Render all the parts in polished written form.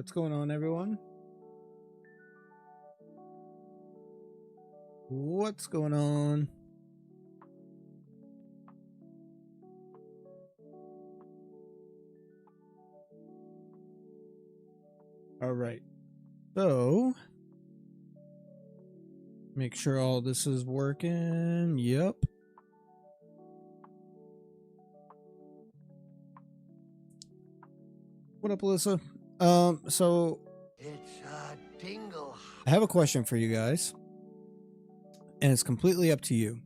What's going on, everyone? What's going on? All right. So, make sure all this is working. Yep. What up, Alyssa? So It's a tingle. I have a question for you guys, and it's completely up to you.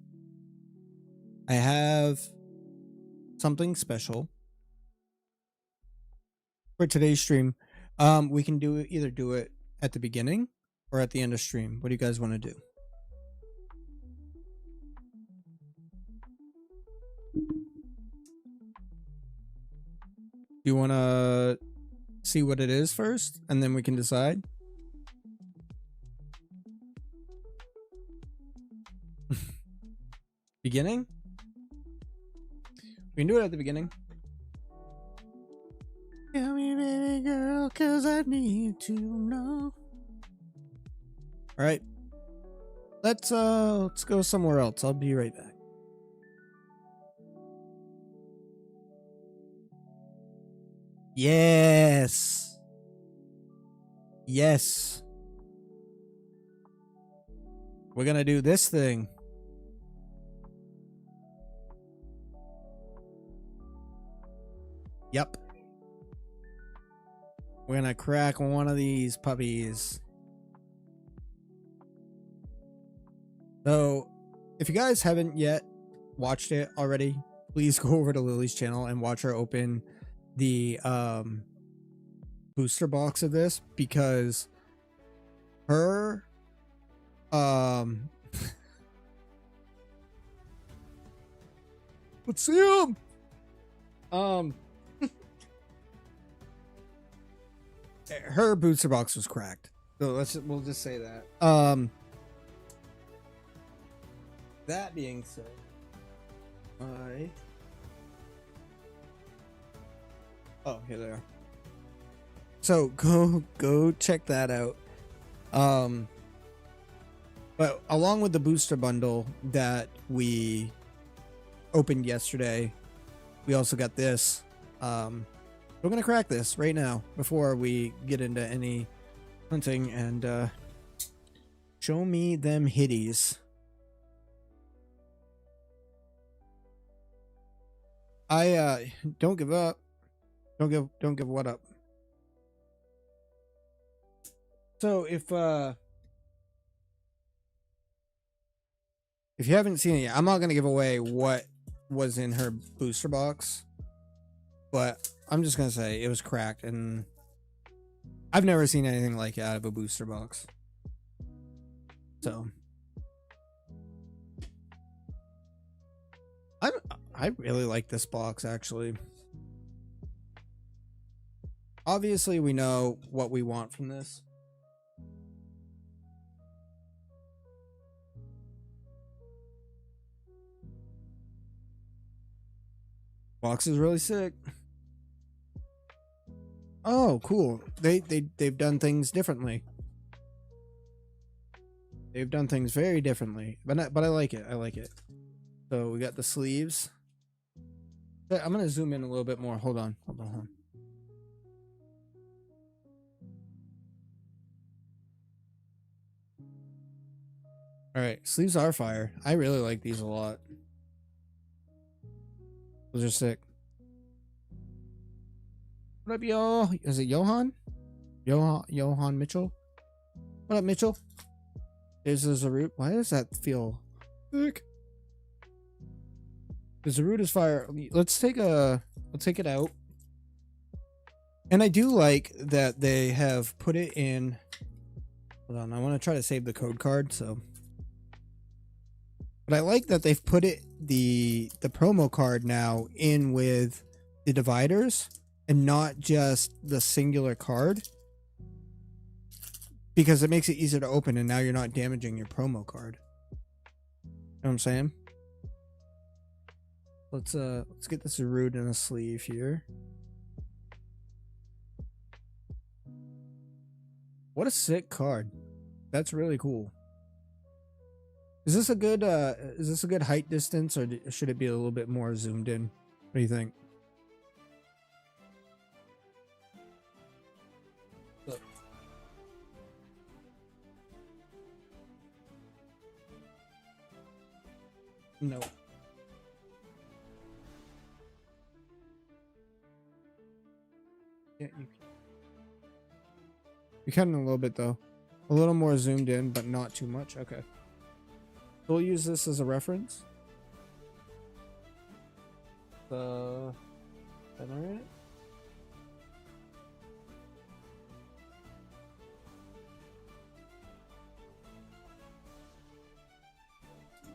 I have something special for today's stream. We can either do it at the beginning or at the end of stream. What do you guys want to do? Do you want to see what it is first, and then we can decide? Beginning? We can do it at the beginning. Tell me, baby girl, 'cause I need to know. All right. Let's go somewhere else. I'll be right back. Yes. Yes. We're gonna do this thing. Yep. We're gonna crack one of these puppies. So, if you guys haven't yet watched it already, please go over to Lily's channel and watch her open the booster box of this, because her let's see him. Her booster box was cracked, so we'll just say that. That being said, oh, here they are. So go check that out. But along with the booster bundle that we opened yesterday, we also got this. We're gonna crack this right now before we get into any hunting, and show me them hitties. Don't give up. Don't give what up. So if you haven't seen it yet, I'm not gonna give away what was in her booster box, but I'm just gonna say it was cracked, and I've never seen anything like it out of a booster box. So I really like this box, actually. Obviously, we know what we want from this. Box is really sick. Oh, cool. They've done things differently. They've done things very differently, but I like it. I like it. So we got the sleeves. I'm gonna zoom in a little bit more. Hold on. All right, sleeves are fire. I really like these a lot. Those are sick. What up, y'all? Is it Johan? Johan Mitchell? What up, Mitchell? There's a Zarut. Why does that feel thick? The Zarut is fire. Let's take it out. And I do like that they have put it in. Hold on, I want to try to save the code card, so. But I like that they've put the promo card now in with the dividers and not just the singular card, because it makes it easier to open, and now you're not damaging your promo card. You know what I'm saying? Let's get this Zarut in a sleeve here. What a sick card. That's really cool. Is this a good height distance, or should it be a little bit more zoomed in? What do you think? Look. No. Yeah, you're cutting a little bit though. A little more zoomed in, but not too much. Okay. We'll use this as a reference. Center it.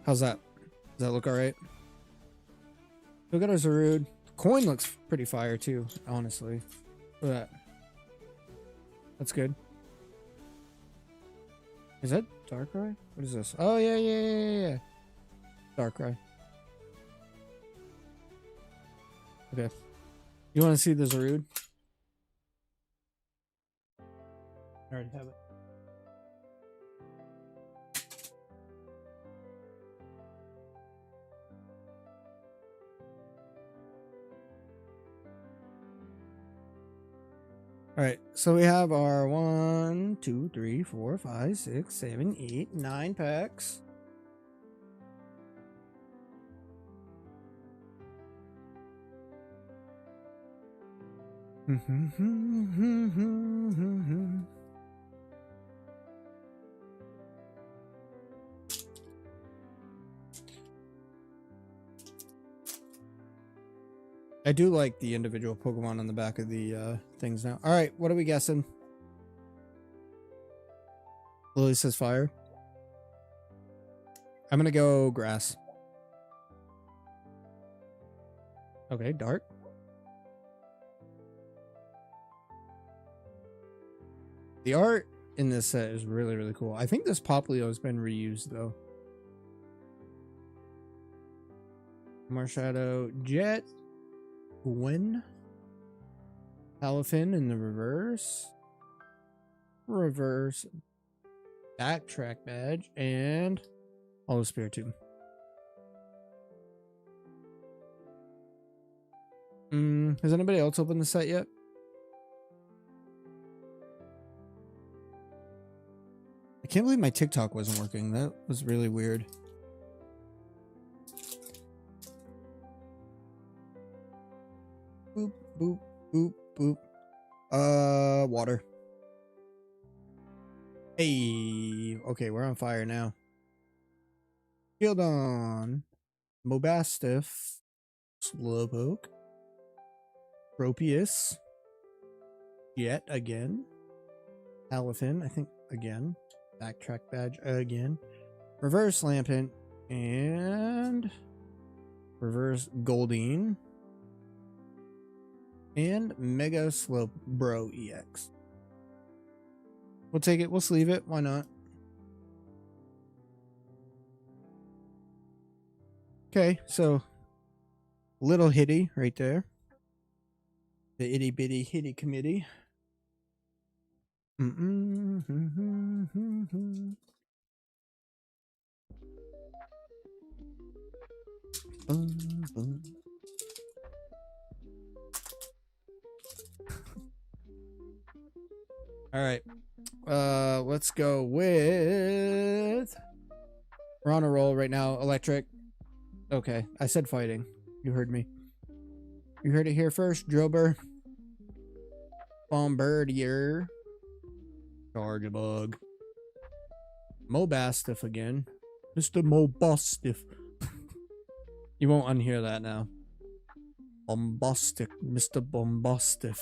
How's that? Does that look alright? Look at our Zarude. Coin looks pretty fire too, honestly. Look at that. That's good. Is that Darkrai? What is this? Oh, yeah. Darkrai. Okay. You want to see the Zarude? I already have it. All right, so we have our 1, 2, 3, 4, 5, 6, 7, 8, 9 packs. I do like the individual Pokemon on the back of the things now. All right, what are we guessing? Lily says fire. I'm gonna go grass. Okay, dark. The art in this set is really, really cool. I think this Poplio has been reused though. Marshadow, Jet, Gwen, Palafin in the reverse, backtrack badge, and Holo Spiritomb. Has anybody else opened the set yet? I can't believe my TikTok wasn't working. That was really weird. Boop, boop, boop, boop. Water. Hey, okay, we're on fire now. Shieldon, Mobastiff, Slowpoke, Tropius, Jet again, Palafin, I think again, backtrack badge again, reverse Lampent, and reverse Goldeen, and Mega Slowbro EX. We'll take it, we'll sleeve it, why not? Okay, so little hitty right there. The itty bitty hitty committee. All right. Let's go with, we're on a roll right now. Electric. Okay, I said fighting. You heard me. You heard it here first. Drober, Bombardier, Chargebug, Mobastiff again. Mr. Mobastiff. You won't unhear that now. Bombastic, Mr. Bombastiff.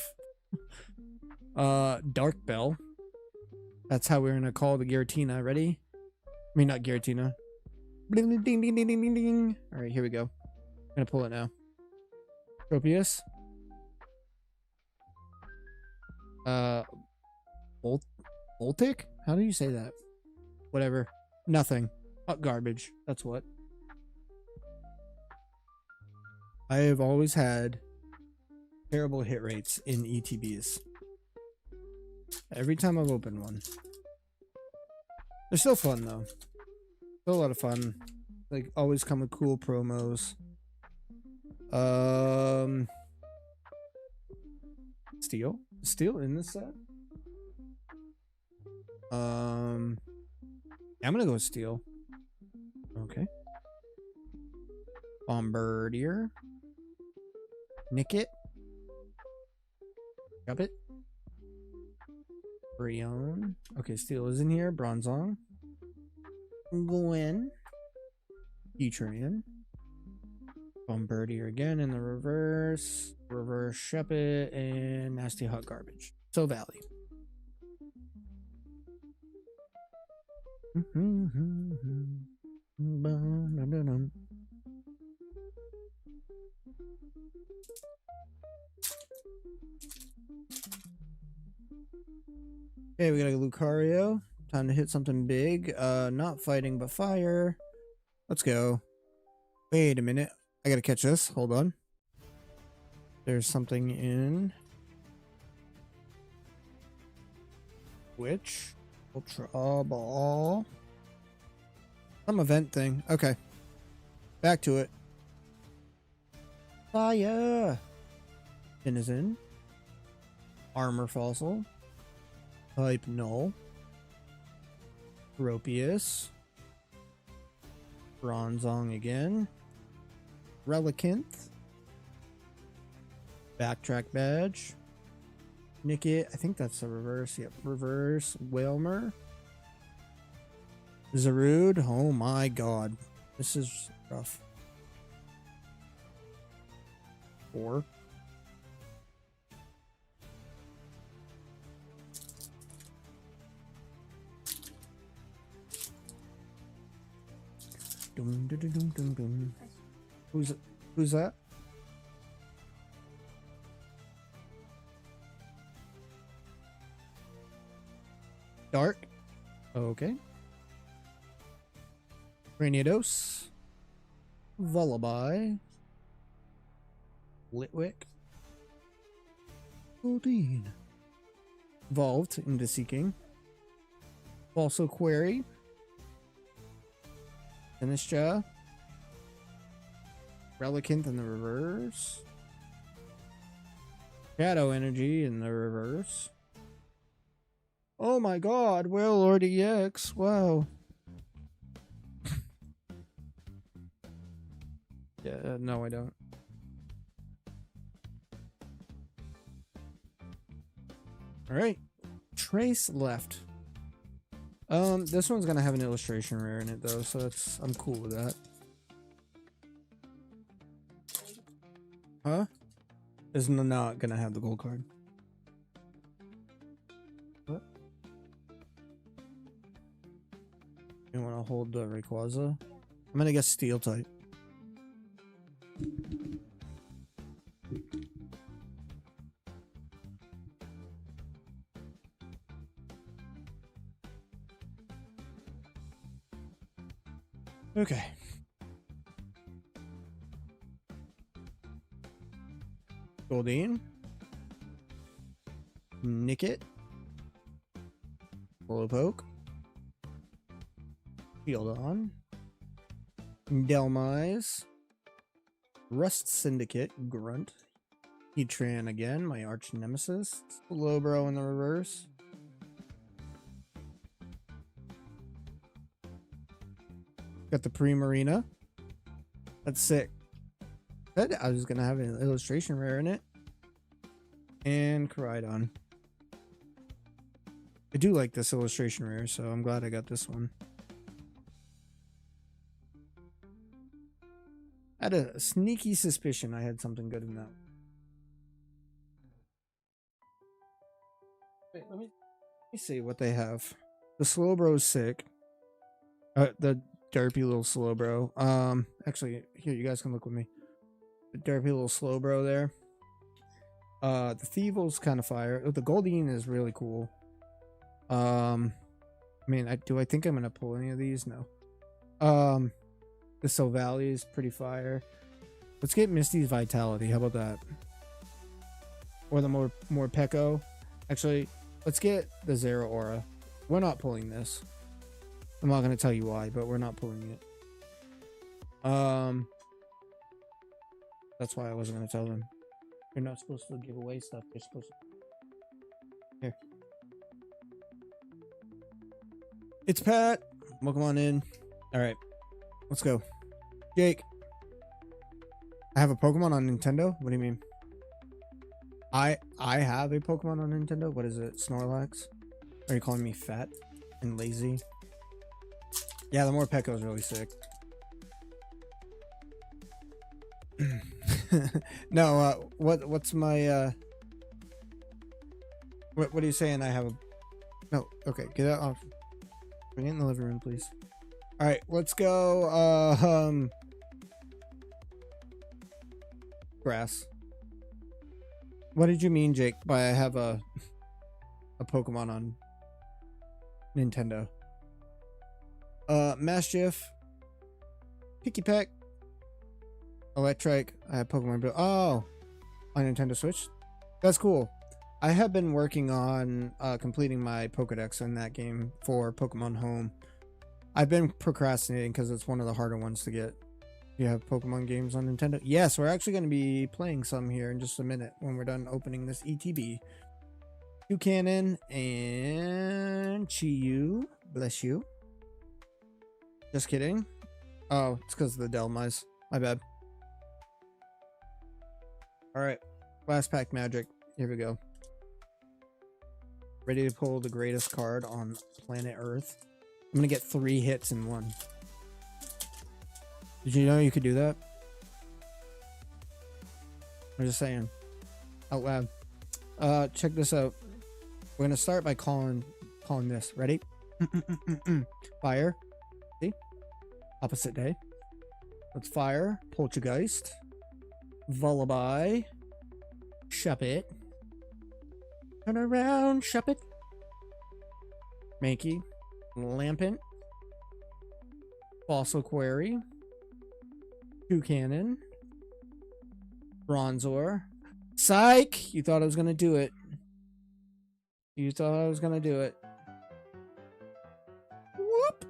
Dark Bell. That's how we're gonna call the Giratina. Ready? I mean, not Giratina. Bling, ding, ding, ding, ding, ding, ding. All right, here we go. I'm gonna pull it now. Tropius. Voltic? How do you say that? Whatever. Nothing. Garbage. That's what. I have always had terrible hit rates in ETBs. Every time I've opened one. They're still fun though. Still a lot of fun. Like always come with cool promos. Steel? Steel in this set? I'm gonna go with steel. Okay. Bombardier. Nick it. Drop it. Brion. Okay, steel is in here. Bronzong. Gwen. Heatran. Bombardier again in the reverse. Reverse Shuppet and Nasty Hot Garbage. So Valley. Okay, we got a Lucario. Time to hit something big. Not fighting, but fire. Let's go. Wait a minute. I gotta catch this. Hold on. There's something in which Ultra Ball. Some event thing. Okay. Back to it. Fire. Denizen. Armor Fossil. Type Null. Tropius. Bronzong again. Relicanth. Backtrack Badge. Nickit. I think that's the reverse. Yep. Reverse. Whalmer. Zarude. Oh my god. This is rough. 4. Dum, dum, dum, dum, dum, dum. Who's that? Dark. Okay. Rainidos. Lullaby. Litwick. Goldeen. Evolved into Seeking. Also Query. Finisher. Relicanth in the reverse. Shadow Energy in the reverse. Oh my god, Wailord EX. Wow. Yeah, no I don't. Alright. Trace left. This one's gonna have an illustration rare in it though, so that's I'm cool with that. Huh? Is not gonna have the gold card. What? You wanna hold the Rayquaza? I'm gonna guess steel type. Okay. Goldeen. Nickit. Slowpoke. Shieldon. Delmise. Rust Syndicate. Grunt. Heatran again, my arch nemesis. Slowbro in the reverse. Got the Primarina. That's sick. Said I was gonna have an illustration rare in it. And Koraidon. I do like this illustration rare, so I'm glad I got this one. I had a sneaky suspicion I had something good in that. Wait, let me see what they have. The Slowbro is sick. The derpy little Slowbro. Actually, here, you guys can look with me. The derpy little Slowbro there. The Thievel's kind of fire. Oh, the Goldeen is really cool. I mean, do I think I'm gonna pull any of these? No. The Silvally is pretty fire. Let's get Misty's Vitality. How about that? Or the more Pecco. Actually, Let's get the Zero Aura. We're not pulling this. I'm not gonna tell you why, but we're not pulling it. That's why I wasn't gonna tell them. You're not supposed to give away stuff. You're supposed to. Here. It's Pat. Welcome on in. All right, let's go. Jake. I have a Pokemon on Nintendo? What do you mean? I have a Pokemon on Nintendo? What is it? Snorlax? Are you calling me fat and lazy? Yeah, the Morpeko is really sick. No, what's my what are you saying? I have a no. Okay, get out off. Bring it in the living room, please. All right, let's go. Grass. What did you mean, Jake, by I have a Pokemon on Nintendo? Maschiff, Picky Peck, Electrike. I have Pokemon Blue. Oh, on Nintendo Switch. That's cool. I have been working on completing my Pokedex in that game for Pokemon Home. I've been procrastinating because it's one of the harder ones to get. You have Pokemon games on Nintendo? Yes, we're actually going to be playing some here in just a minute when we're done opening this ETB. Toucannon and Chiyu. Bless you. Just kidding. Oh, it's because of the Delmise. My bad. Alright. Last pack magic. Here we go. Ready to pull the greatest card on planet Earth. I'm going to get 3 hits in one. Did you know you could do that? I'm just saying. Out loud. Check this out. We're going to start by calling this. Ready? Fire. See? Opposite day. Let's fire. Poltergeist. Vullaby. Shuppet. Turn around, Shuppet. Mankey. Lampent. Fossil Quarry. Toucannon. Bronzor. Psych! You thought I was gonna do it. You thought I was gonna do it. Whoop!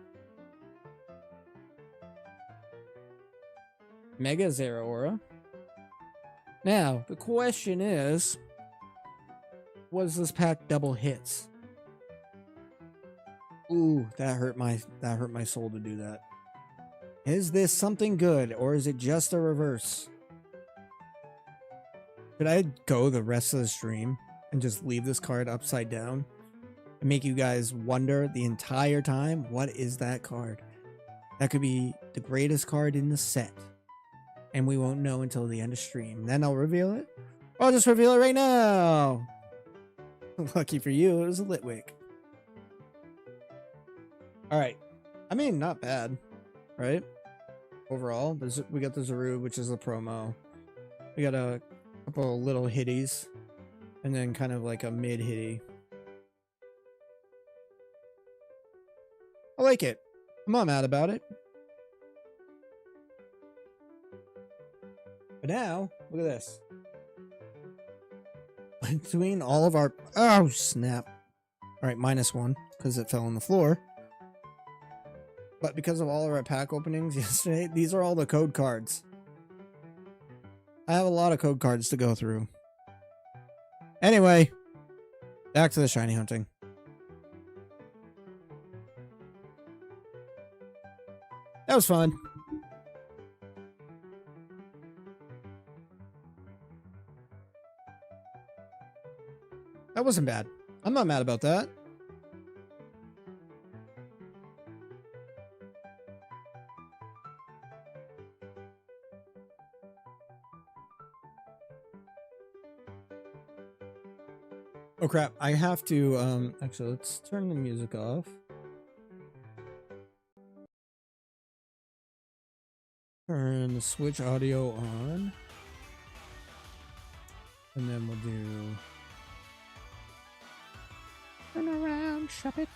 Mega Zeraora. Now, the question is, was this pack double hits? Ooh, that hurt my soul to do that. Is this something good, or is it just a reverse? Should I go the rest of the stream and just leave this card upside down and make you guys wonder the entire time, what is that card? That could be the greatest card in the set, and we won't know until the end of stream. Then I'll reveal it. Or I'll just reveal it right now. Lucky for you, it was a Litwick. All right. I mean, not bad, right? Overall, we got the Zarude, which is a promo. We got a couple little hitties, and then kind of like a mid hitty. I like it. I'm not mad about it. But now, look at this. Between all of our... Oh, snap. All right, -1, because it fell on the floor. But because of all of our pack openings yesterday, these are all the code cards. I have a lot of code cards to go through. Anyway, back to the shiny hunting. That was fun. That wasn't bad. I'm not mad about that. Oh crap, I have to, actually, let's turn the music off. Turn the Switch audio on. And then we'll do... Turn around, shop it.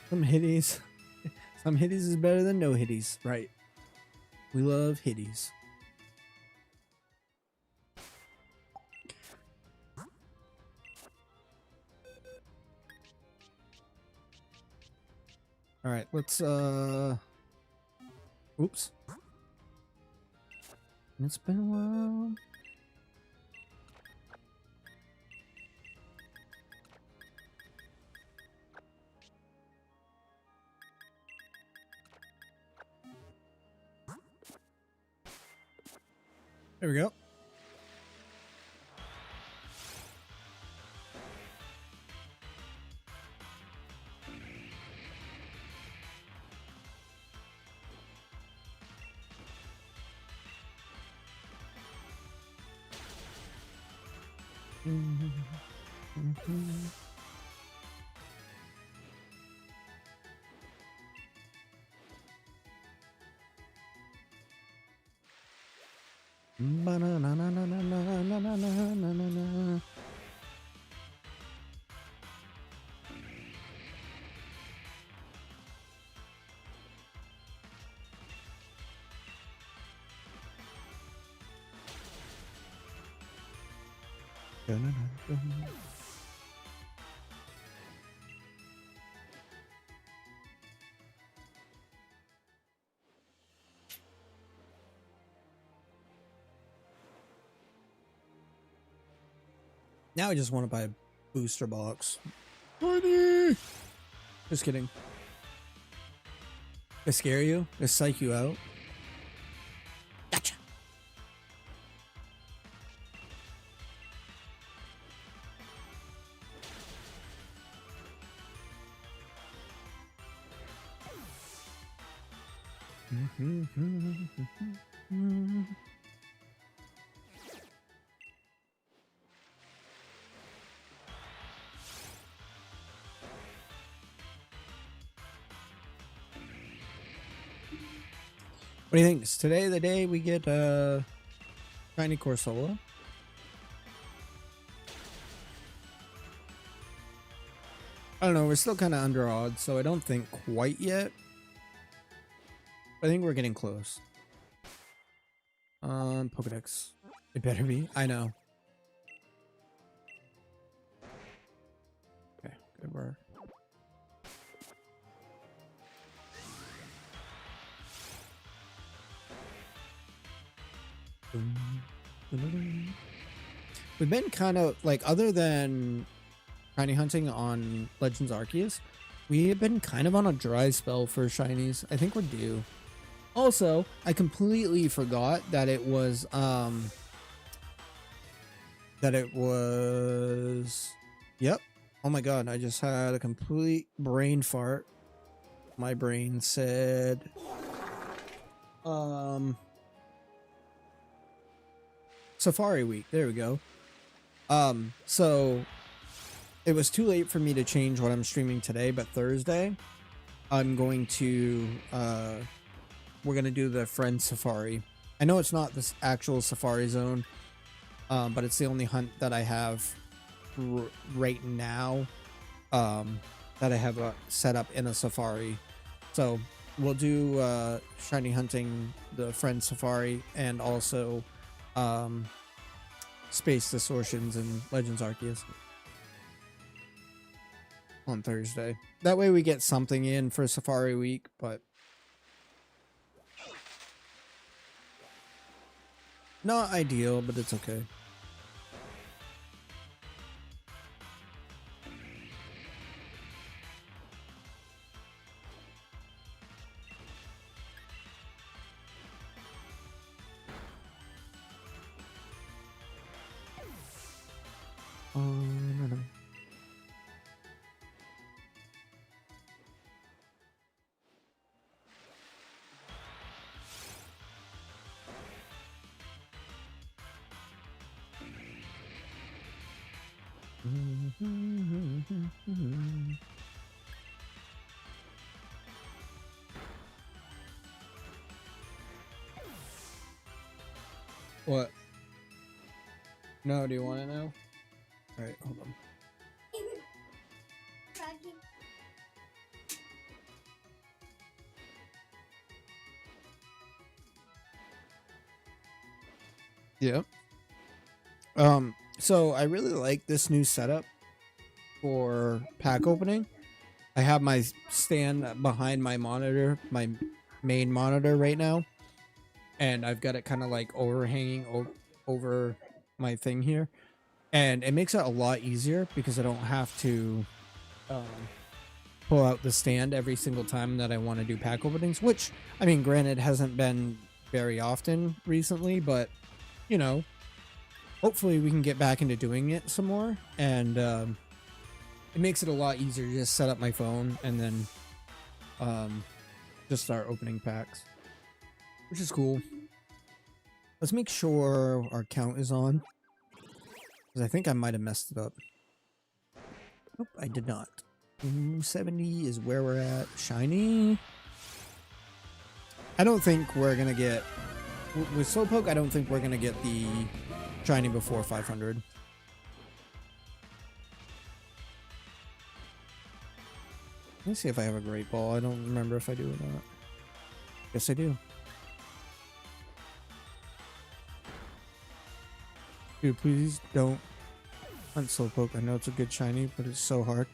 Some hitties. Some hitties is better than no hitties, right? We love hitties. All right, let's oops. It's been a while. There we go. Ba-na-na-na-na-na-na-na-na-na-na. Now I just want to buy a booster box. Money! Just kidding. They scare you? They psych you out? Gotcha. What do you think? Is today the day we get shiny Corsola? I don't know, we're still kind of under odds, so I don't think quite yet. I think we're getting close. Pokedex. It better be. I know. Okay, good work. We've been kind of like, other than shiny hunting on Legends Arceus, we have been kind of on a dry spell for shinies. I think we're due. Also, I completely forgot that it was yep. Oh my god, I just had a complete brain fart. My brain said Safari Week. There we go. So it was too late for me to change what I'm streaming today, but Thursday I'm going to we're gonna do the Friend Safari. I know it's not this actual Safari Zone, but it's the only hunt that I have right now that I have set up in a Safari. So we'll do shiny hunting, the Friend Safari, and also Space Distortions and Legends Arceus on Thursday. That way we get something in for Safari Week, but not ideal, but it's okay. No. What? No, do you want to know? Alright, hold on. Yeah. So I really like this new setup for pack opening. I have my stand behind my monitor, my main monitor right now, and I've got it kind of like overhanging over my thing here, and it makes it a lot easier because I don't have to um, pull out the stand every single time that I want to do pack openings, which, I mean, granted, hasn't been very often recently, but, you know, hopefully we can get back into doing it some more, and it makes it a lot easier to just set up my phone and then just start opening packs, which is cool. Let's make sure our count is on, because I think I might have messed it up. Nope, I did not. 70 is where we're at. Shiny. I don't think we're gonna get with Slowpoke. I don't think we're gonna get the shiny before 500. Let me see if I have a great ball. I don't remember if I do or not. Yes, I do. Dude, please don't hunt Slowpoke. I know it's a good shiny, but it's so hard.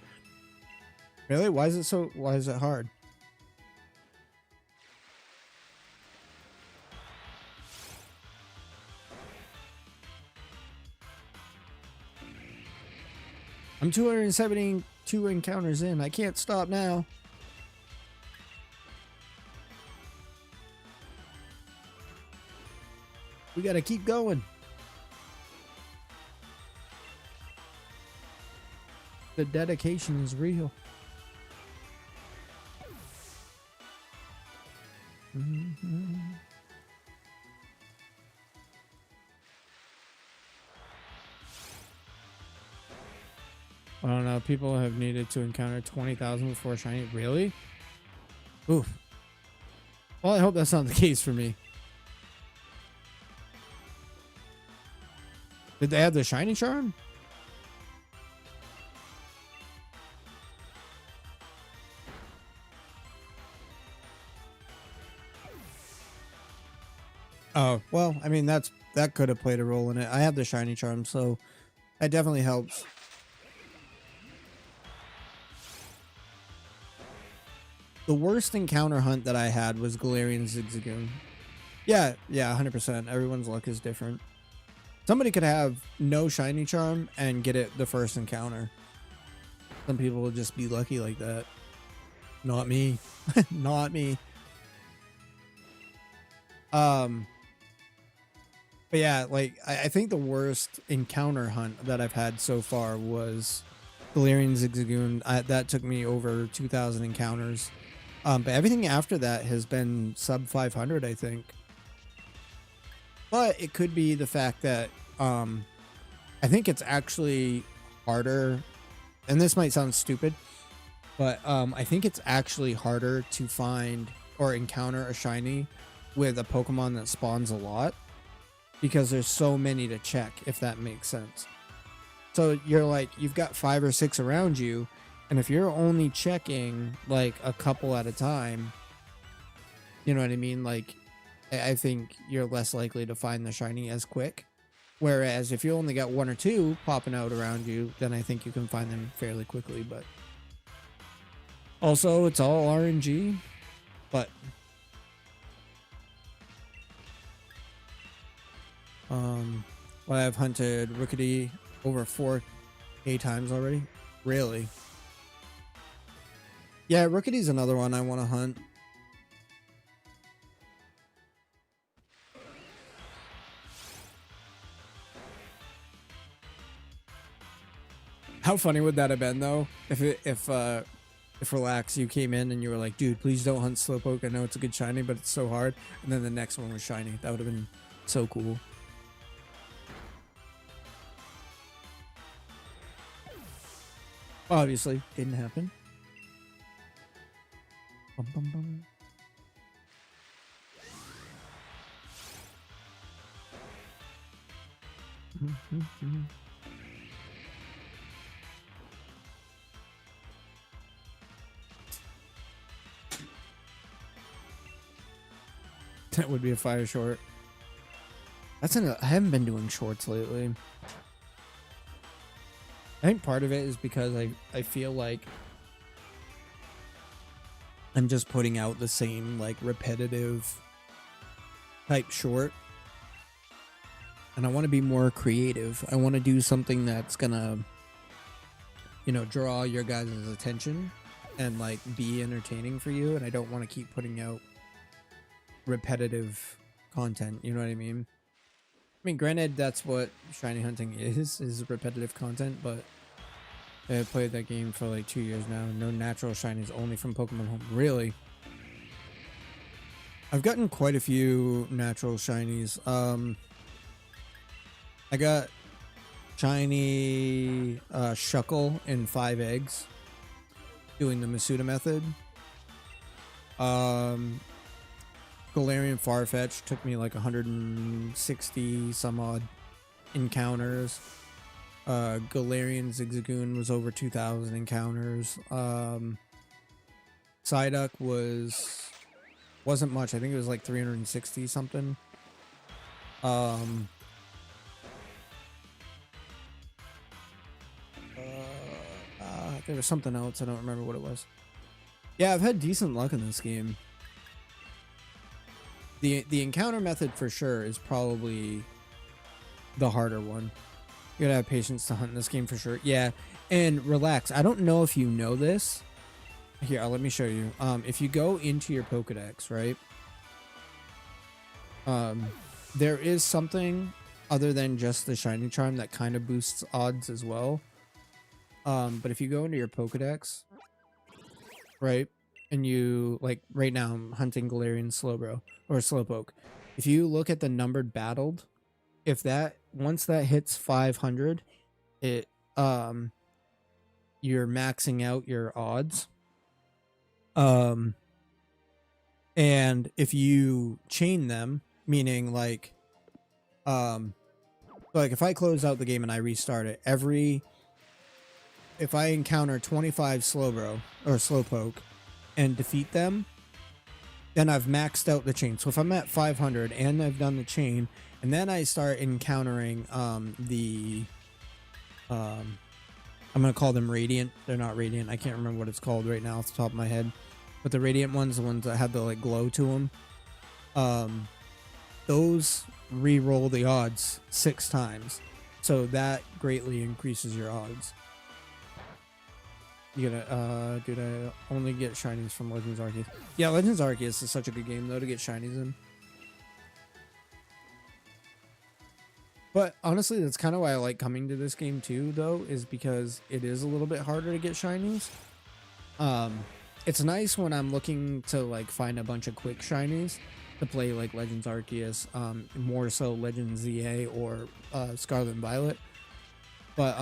Really? Why is it hard? I'm 272 encounters in. I can't stop now. We gotta keep going. The dedication is real. I don't know. People have needed to encounter 20,000 before shiny. Really? Oof. Well, I hope that's not the case for me. Did they have the shiny charm? Oh, well, I mean, that could have played a role in it. I have the shiny charm, so that definitely helps. The worst encounter hunt that I had was Galarian Zigzagoon. Yeah, 100%. Everyone's luck is different. Somebody could have no shiny charm and get it the first encounter. Some people will just be lucky like that. Not me. Not me. But yeah, like, I think the worst encounter hunt that I've had so far was Galarian Zigzagoon. That took me over 2,000 encounters. But everything after that has been sub 500, I think. But it could be the fact that I think it's actually harder, and this might sound stupid, but I think it's actually harder to find or encounter a shiny with a Pokemon that spawns a lot, because there's so many to check, if that makes sense. So you're like, you've got 5 or 6 around you, and if you're only checking like a couple at a time, you know what I mean? Like, I think you're less likely to find the shiny as quick. Whereas if you only got 1 or 2 popping out around you, then I think you can find them fairly quickly. But also, it's all RNG. But well, I've hunted Rookity over 4K times already. Really? Yeah, Rookity's another one I want to hunt. How funny would that have been, though, if Relax, you came in and you were like, dude, please don't hunt Slowpoke. I know it's a good shiny, but it's so hard. And then the next one was shiny. That would have been so cool. Obviously, didn't happen. Bum, bum, bum. That would be a fire short. I haven't been doing shorts lately. I think part of it is because I feel like I'm just putting out the same like repetitive type short. And I want to be more creative. I want to do something that's gonna, you know, draw your guys' attention and like be entertaining for you. And I don't want to keep putting out repetitive content. You know what I mean? I mean, granted, that's what shiny hunting is repetitive content, but I've played that game for like 2 years now. No natural shinies, only from Pokemon Home. Really? I've gotten quite a few natural shinies. I got shiny Shuckle in 5 eggs doing the Masuda method. Galarian Farfetch took me like 160 some odd encounters. Galarian Zigzagoon was over 2,000 encounters. Psyduck wasn't much. I think it was like 360 something. There was something else. I don't remember what it was. Yeah, I've had decent luck in this game. The encounter method for sure is probably the harder one. You gotta have patience to hunt in this game for sure. Yeah, and relax. I don't know if you know this. Here, let me show you. If you go into your Pokedex, right? There is something other than just the shiny charm that kind of boosts odds as well. But if you go into your Pokedex, right, and you, like, right now I'm hunting Galarian Slowpoke. If you look at the numbered battled, once that hits 500, you're maxing out your odds. And if you chain them, meaning like if I close out the game and I restart it, if I encounter 25 Slowpoke and defeat them, then I've maxed out the chain. So if I'm at 500 and I've done the chain, and then I start encountering I'm gonna call them radiant. They're not radiant. I can't remember what it's called right now off the top of my head. But the radiant ones, the ones that have the like glow to them, those re-roll the odds 6 times. So that greatly increases your odds. You gotta, dude, I only get shinies from Legends Arceus. Yeah, Legends Arceus is such a good game though to get shinies in. But honestly, that's kind of why I like coming to this game too, though, is because it is a little bit harder to get shinies. It's nice when I'm looking to like find a bunch of quick shinies to play like Legends Arceus, more so Legends ZA or Scarlet and Violet. But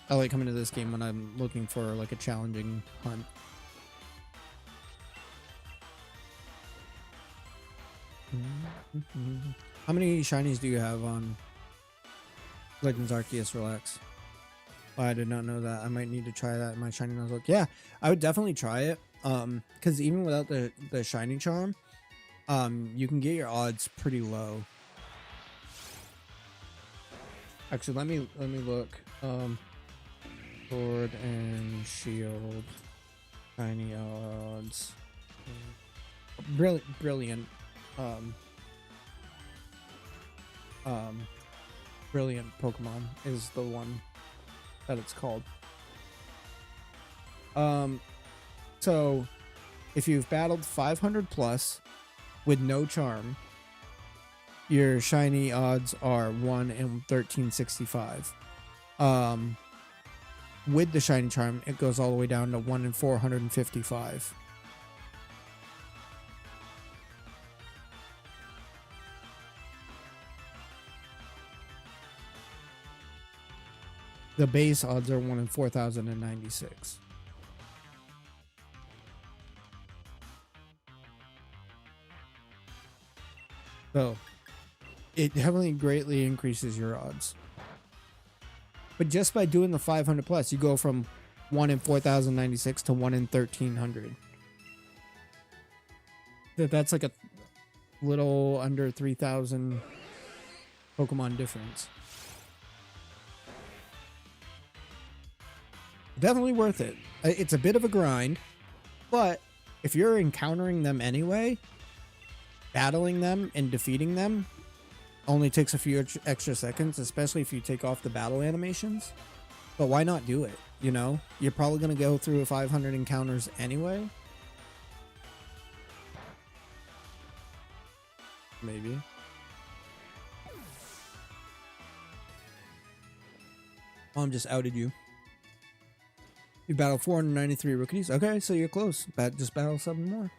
I like coming to this game when I'm looking for like a challenging hunt. How many shinies do you have on Legends Arceus Relax? Oh, I did not know that. I might need to try that in my shiny Nuzlocke. Yeah, I would definitely try it. Because even without the shiny charm, you can get your odds pretty low. Actually, let me look. Sword and Shield, shiny odds. Brilliant. Brilliant Pokemon is the one that it's called. So if you've battled 500 plus with no charm, your shiny odds are 1 in 1365. With the shiny charm, it goes all the way down to 1 in 455. The base odds are 1 in 4096. So it definitely greatly increases your odds. But just by doing the 500 plus, you go from 1 in 4096 to 1 in 1300. That's like a little under 3,000 Pokemon difference. Definitely worth it. It's a bit of a grind, but if you're encountering them anyway, battling them and defeating them only takes a few extra seconds, especially if you take off the battle animations. But why not do it? You know, you're probably going to go through 500 encounters anyway. Maybe. Mom just outed you. You battled 493 rookies. Okay, so you're close. Just battle 7 more.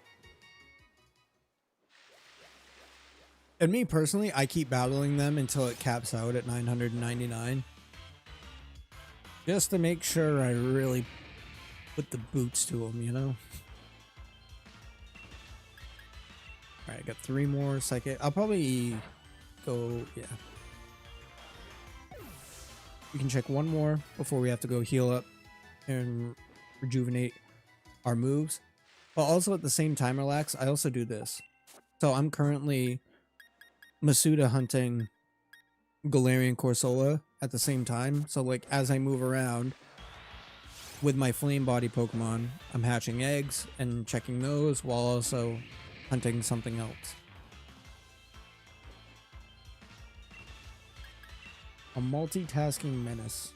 And me personally, I keep battling them until it caps out at 999. Just to make sure I really put the boots to them, you know? Alright, I got 3 more psychic. I'll probably go, yeah. We can check 1 more before we have to go heal up and rejuvenate our moves. But also at the same time, relax, I also do this. So I'm currently Masuda hunting Galarian Corsola at the same time. So like as I move around with my flame body Pokemon, I'm hatching eggs and checking those while also hunting something else. A multitasking menace.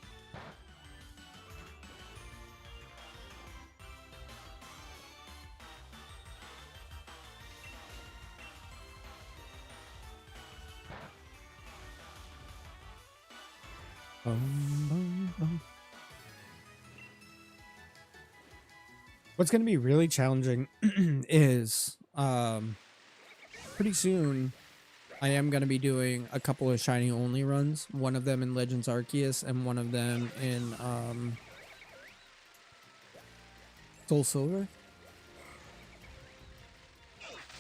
What's going to be really challenging is pretty soon I am going to be doing a couple of shiny only runs, one of them in Legends Arceus and one of them in Soul Silver.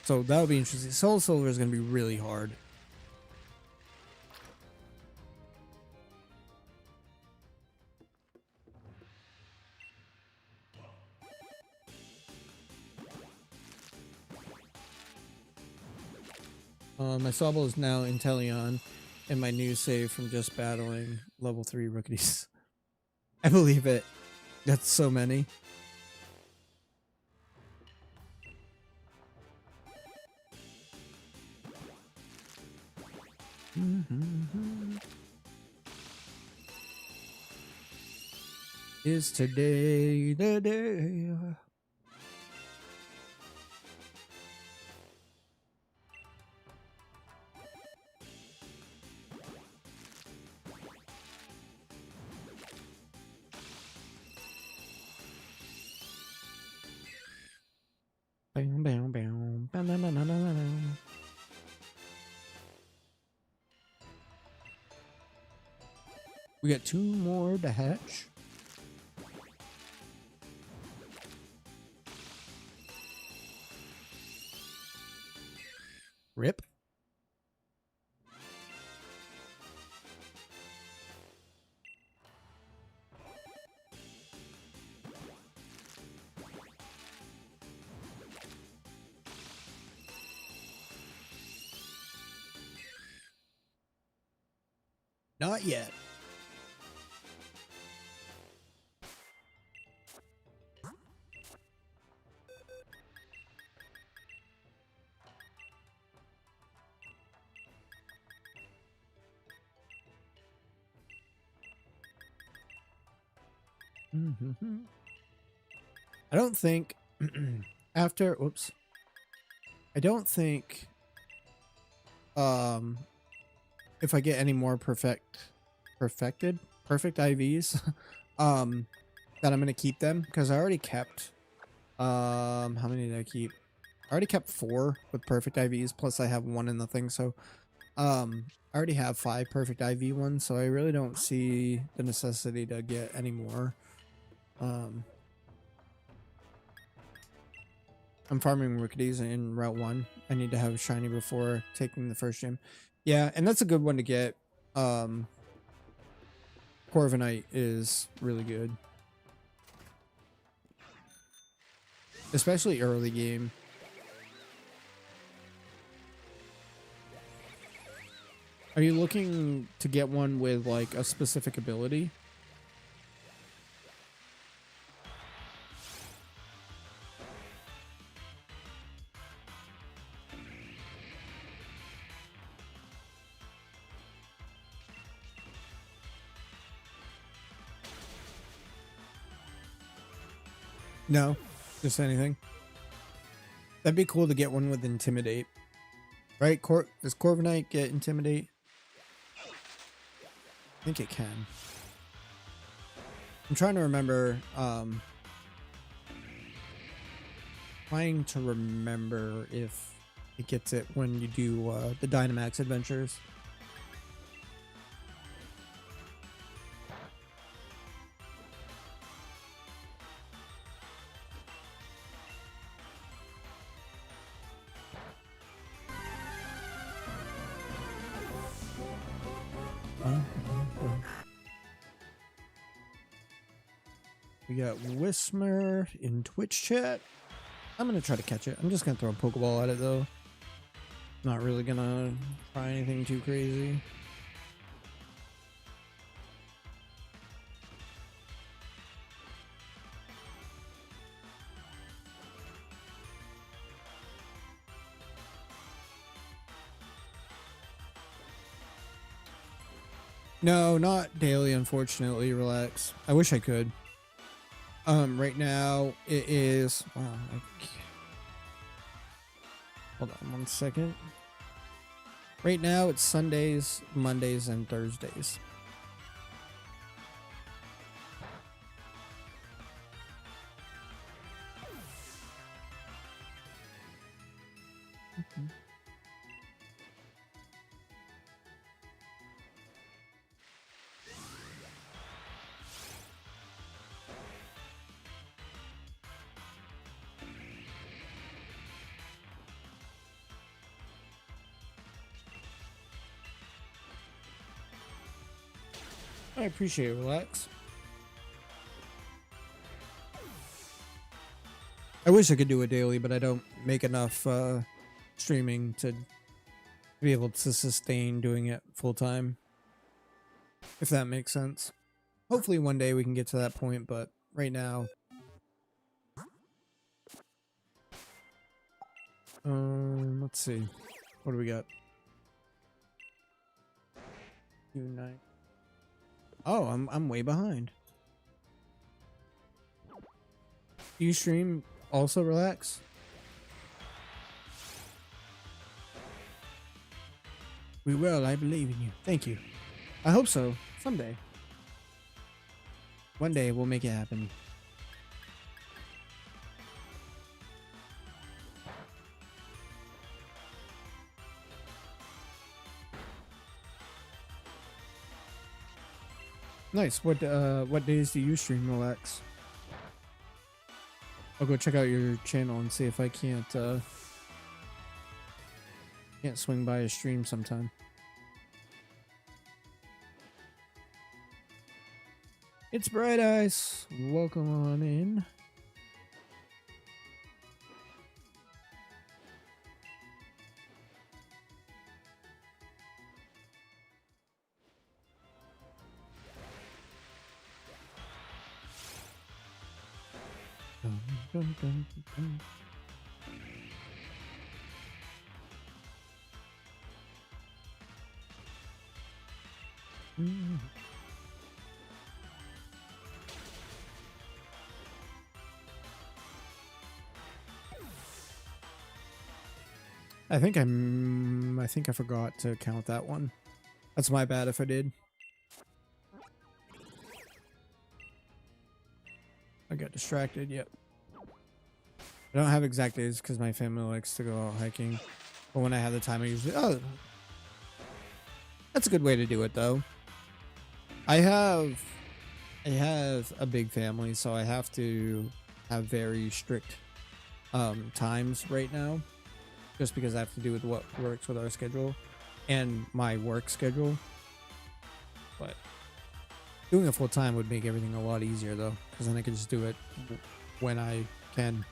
So that'll be interesting. Soul Silver is going to be really hard. My Sobble is now Inteleon, and my new save from just battling level 3 rookies. I believe it. That's so many. Is today the day? Bam, bam, bam, bam, bam, bam, bam, bam. We got 2 more to hatch. Rip. Not yet. I don't think after, oops. I don't think if I get any more perfect IVs that I'm gonna keep them, because I already kept how many did I keep? I already kept 4 with perfect IVs, plus I have 1 in the thing, so I already have 5 perfect IV ones, so I really don't see the necessity to get any more. I'm farming rookies in Route 1. I need to have a shiny before taking the first gym. Yeah, and that's a good one to get. Corviknight is really good. Especially early game. Are you looking to get one with like a specific ability? No, just anything. That'd be cool to get one with Intimidate. Right? Does Corviknight get Intimidate? I think it can. I'm trying to remember, trying to remember if it gets it when you do the Dynamax adventures. We got Whismer in Twitch chat. I'm gonna try to catch it. I'm just gonna throw a Pokeball at it though. Not really gonna try anything too crazy. No, not daily, unfortunately. Relax. I wish I could. Right now it is. Hold on 1 second. Right now it's Sundays, Mondays, and Thursdays. I appreciate it, Relax. I wish I could do it daily, but I don't make enough streaming to be able to sustain doing it full time. If that makes sense. Hopefully one day we can get to that point, but right now. Let's see. What do we got? 2-9. Oh, I'm way behind. You stream also, Relax? We will, I believe in you. Thank you. I hope so. Someday. One day we'll make it happen. Nice. What days do you stream, Relax? I'll go check out your channel and see if I can't swing by a stream sometime. It's Bright Eyes. Welcome on in. Dun, dun, dun, dun. I think I forgot to count that one. That's my bad if I did. I got distracted, yep. I don't have exact days because my family likes to go out hiking. But when I have the time, I usually... Oh! That's a good way to do it, though. I have a big family, so I have to have very strict times right now. Just because I have to do with what works with our schedule and my work schedule. But doing it full time would make everything a lot easier though, because then I can just do it when I can.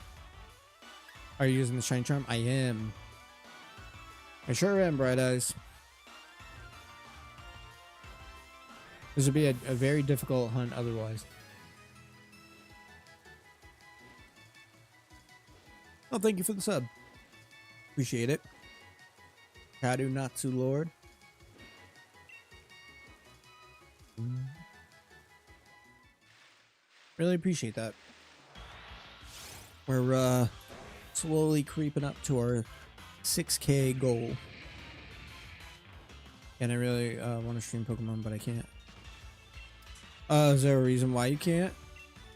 Are you using the Shine Charm? I am. I sure am, Bright Eyes. This would be a very difficult hunt otherwise. Oh, thank you for the sub. Appreciate it. Kadu Natsu Lord. Really appreciate that. We're slowly creeping up to our 6K goal. And I really want to stream Pokemon, but I can't. Is there a reason why you can't?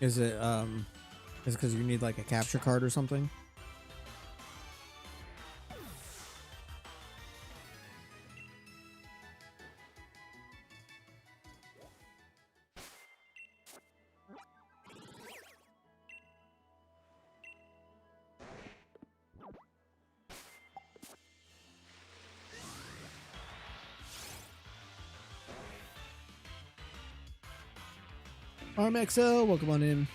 Is it because you need like a capture card or something? RMXL, welcome on in.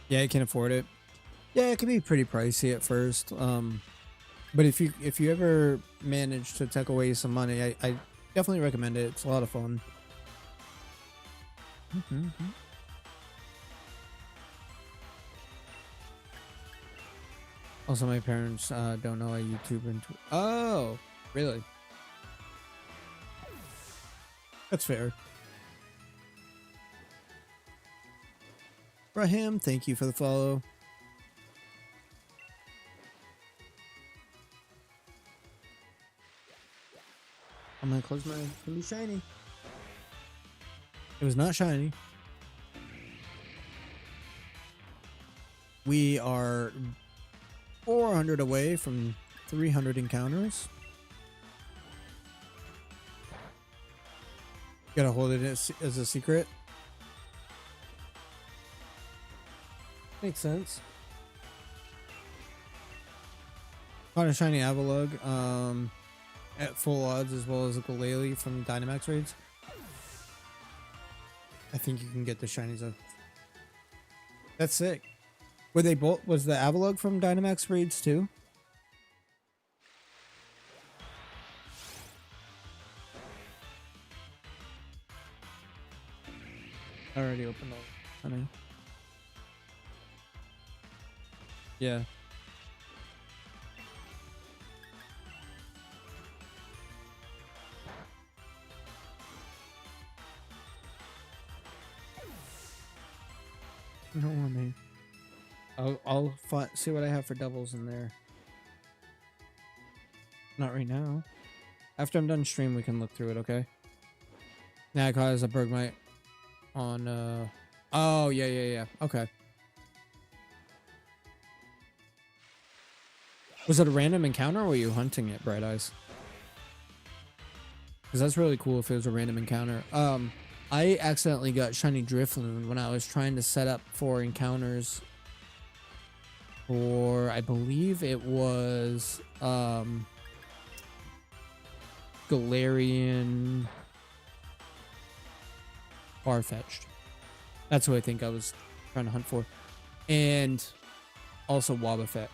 Yeah, you can afford it. Yeah, it can be pretty pricey at first. But if you ever manage to tuck away some money, I definitely recommend it. It's a lot of fun. Also, my parents don't know I YouTube and oh, really? That's fair. Rahim, thank you for the follow. I'm gonna close my. It's gonna be shiny. It was not shiny. We are 400 away from 300 encounters. Gotta hold it as a secret. Makes sense. Found a shiny Avalugg at full odds, as well as a Glalie from Dynamax raids. I think you can get the shinies of. That's sick. Were they both? Was the Avalugg from Dynamax raids too? I already opened all. Honey. Yeah. You don't want me. I'll see what I have for doubles in there. Not right now. After I'm done stream, we can look through it, okay? Nah, cause a Bergmite on oh yeah. Okay. Was it a random encounter or were you hunting it, Bright Eyes? Because that's really cool if it was a random encounter. I accidentally got shiny Drifloon when I was trying to set up for encounters for, I believe it was Galarian Farfetch'd. That's who I think I was trying to hunt for. And also Wobbuffet.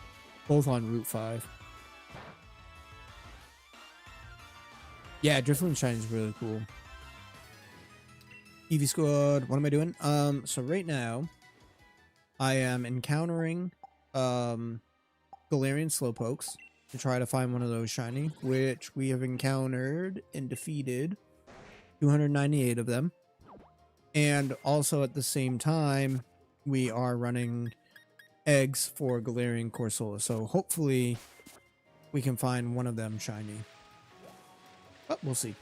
Both on Route 5. Yeah, Drifloon Shine is really cool. Eevee Squad, what am I doing? So right now, I am encountering Galarian Slowpokes to try to find one of those shiny, which we have encountered and defeated 298 of them. And also at the same time, we are running eggs for Galarian Corsola. So hopefully we can find one of them shiny. But we'll see.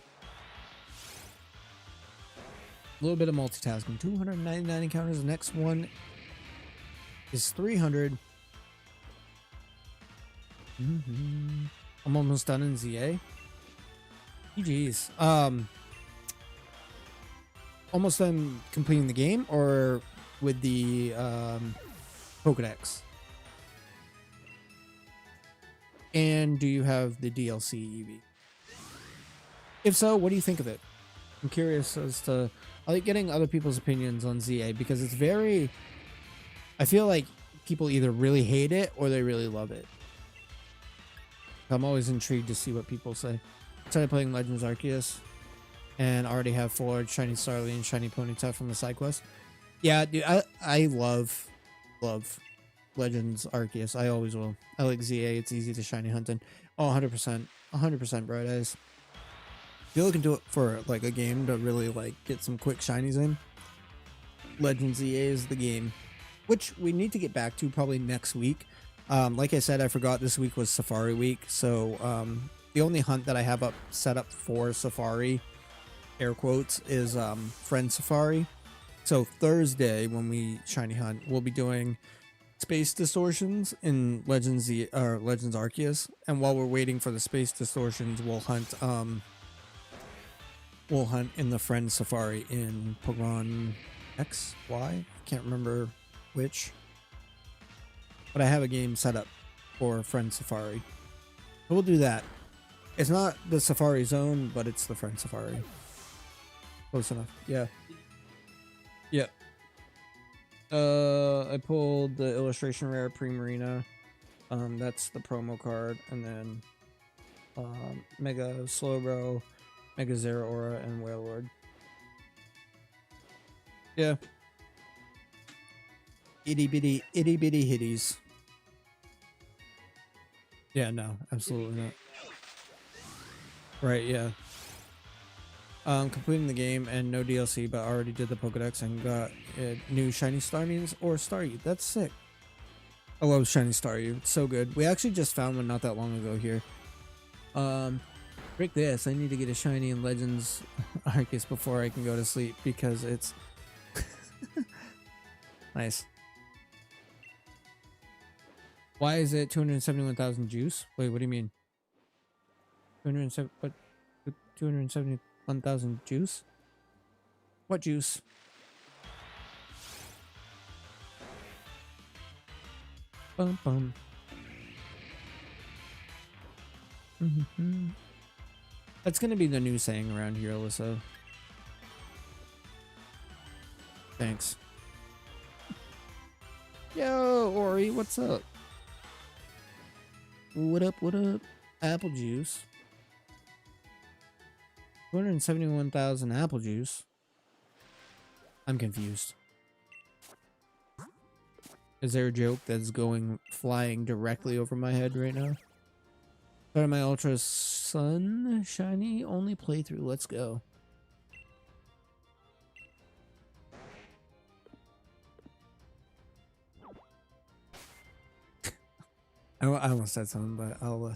A little bit of multitasking. 299 encounters. The next one is 300. I'm almost done in ZA. GG's. Almost done completing the game or with the Pokedex? And do you have the DLC Eevee? If so, what do you think of it? I'm curious as to... I like getting other people's opinions on ZA because it's very... I feel like people either really hate it or they really love it. I'm always intrigued to see what people say. I started playing Legends Arceus. and already have full shiny Starly and shiny Ponyta from the side quest. Yeah, dude, I love Legends Arceus. I always will. I like ZA. It's easy to shiny hunt in. Oh, 100%, Bright Eyes. If you're looking to for like a game to really like get some quick shinies in, Legends ZA is the game, which we need to get back to probably next week. Like I said, I forgot this week was Safari week, so the only hunt that I have set up for Safari, air quotes, is Friend Safari. So Thursday when we shiny hunt, we'll be doing space distortions in Legends Arceus, and while we're waiting for the space distortions, we'll hunt in the Friend Safari in Pokemon X, Y, can't remember which, but I have a game set up for Friend Safari, so we'll do that. It's not the Safari Zone, but it's the Friend Safari. Close enough. Yeah. I pulled the illustration rare Primarina. That's the promo card, and then Mega Slowbro, Mega Zeraora, and Wailord. Yeah. Itty bitty hitties. Yeah, no, absolutely not. Right, yeah. Completing the game and no DLC, but I already did the Pokedex and got new shiny Starmines or Staryu. That's sick. I love shiny Staryu. It's so good. We actually just found one not that long ago here. Break this. I need to get a shiny in Legends Arceus before I can go to sleep because it's nice. Why is it 271,000 juice? Wait, what do you mean? 271,000 juice? What juice? Bum bum. That's gonna be the new saying around here, Alyssa. Thanks. Yo, Ori, what's up? What up, what up? Apple juice. 271,000 apple juice. I'm confused. Is there a joke that's flying directly over my head right now? Start my Ultra Sun shiny only playthrough. Let's go. I almost said something, but I'll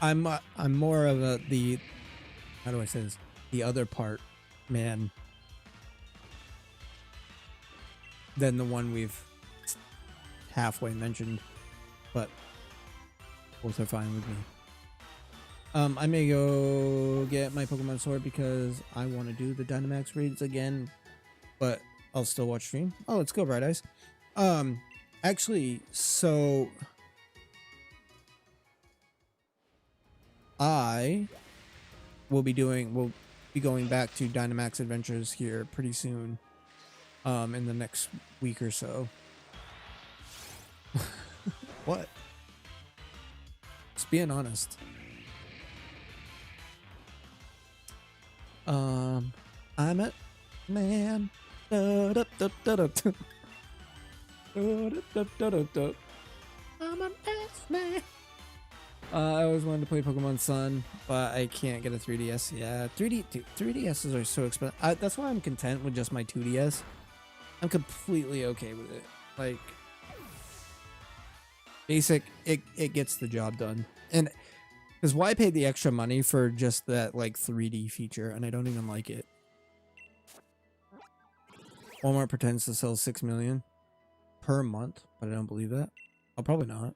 I'm more of the how do I say this? The other part man than the one we've halfway mentioned, but both are fine with me. I may go get my Pokemon Sword because I want to do the Dynamax raids again, but I'll still watch stream. Oh, let's go, Bright Eyes. Actually, so we'll be going back to Dynamax Adventures here pretty soon. In the next week or so. What? Just being honest. I'm a man. I'm an S-man. I always wanted to play Pokemon Sun, but I can't get a 3DS. Yeah, 3DSs are so expensive. That's why I'm content with just my 2DS. I'm completely okay with it. Like, basic, it gets the job done. And because why pay the extra money for just that like 3D feature, and I don't even like it. Walmart pretends to sell 6 million per month, but I don't believe that. I'll probably not.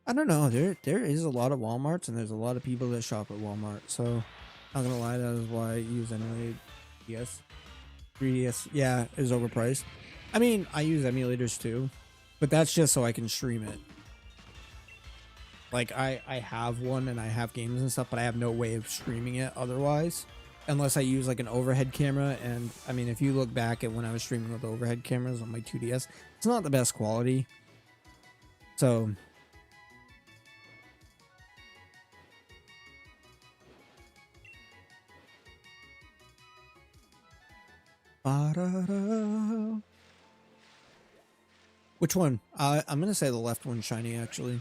I don't know. There is a lot of Walmarts, and there's a lot of people that shop at Walmart. So, not gonna lie, that is why I use emulated DS. 3DS, yeah, is overpriced. I mean, I use emulators too, but that's just so I can stream it. Like, I have one, and I have games and stuff, but I have no way of streaming it otherwise. Unless I use like an overhead camera, and I mean, if you look back at when I was streaming with overhead cameras on my 2DS, it's not the best quality. So ba-da-da. Which one? I'm gonna say the left one's shiny, actually.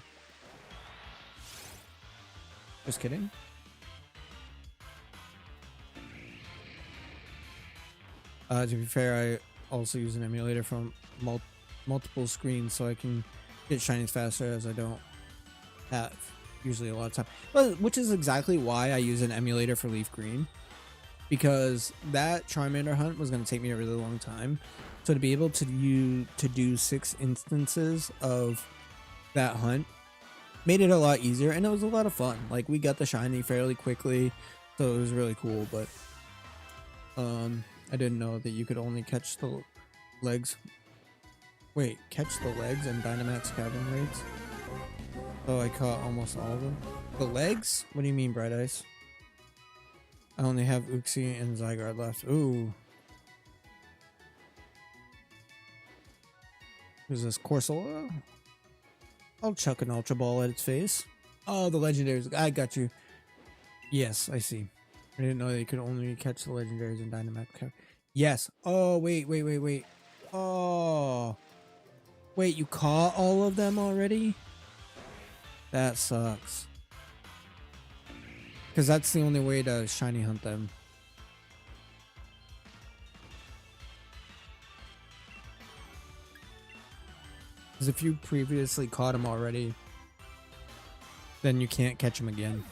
Just kidding. To be fair, I also use an emulator from multiple screens so I can get shinies faster, as I don't have usually a lot of time. But which is exactly why I use an emulator for Leaf Green, because that Charmander hunt was going to take me a really long time. So to be able to do 6 instances of that hunt made it a lot easier, and it was a lot of fun. Like, we got the shiny fairly quickly, so it was really cool. But I didn't know that you could only catch the legs. Wait, catch the legs in Dynamax Cavern raids? Oh, I caught almost all of them. The legs? What do you mean, Bright Ice? I only have Uxie and Zygarde left. Ooh. Who's this? Corsola? I'll chuck an Ultra Ball at its face. Oh, the legendaries. I got you. Yes, I see. I didn't know that you could only catch the legendaries in Dynamax Cavern. Yes. Oh, wait. Oh. Wait, you caught all of them already? That sucks. Because that's the only way to shiny hunt them. Because if you previously caught them already, then you can't catch them again.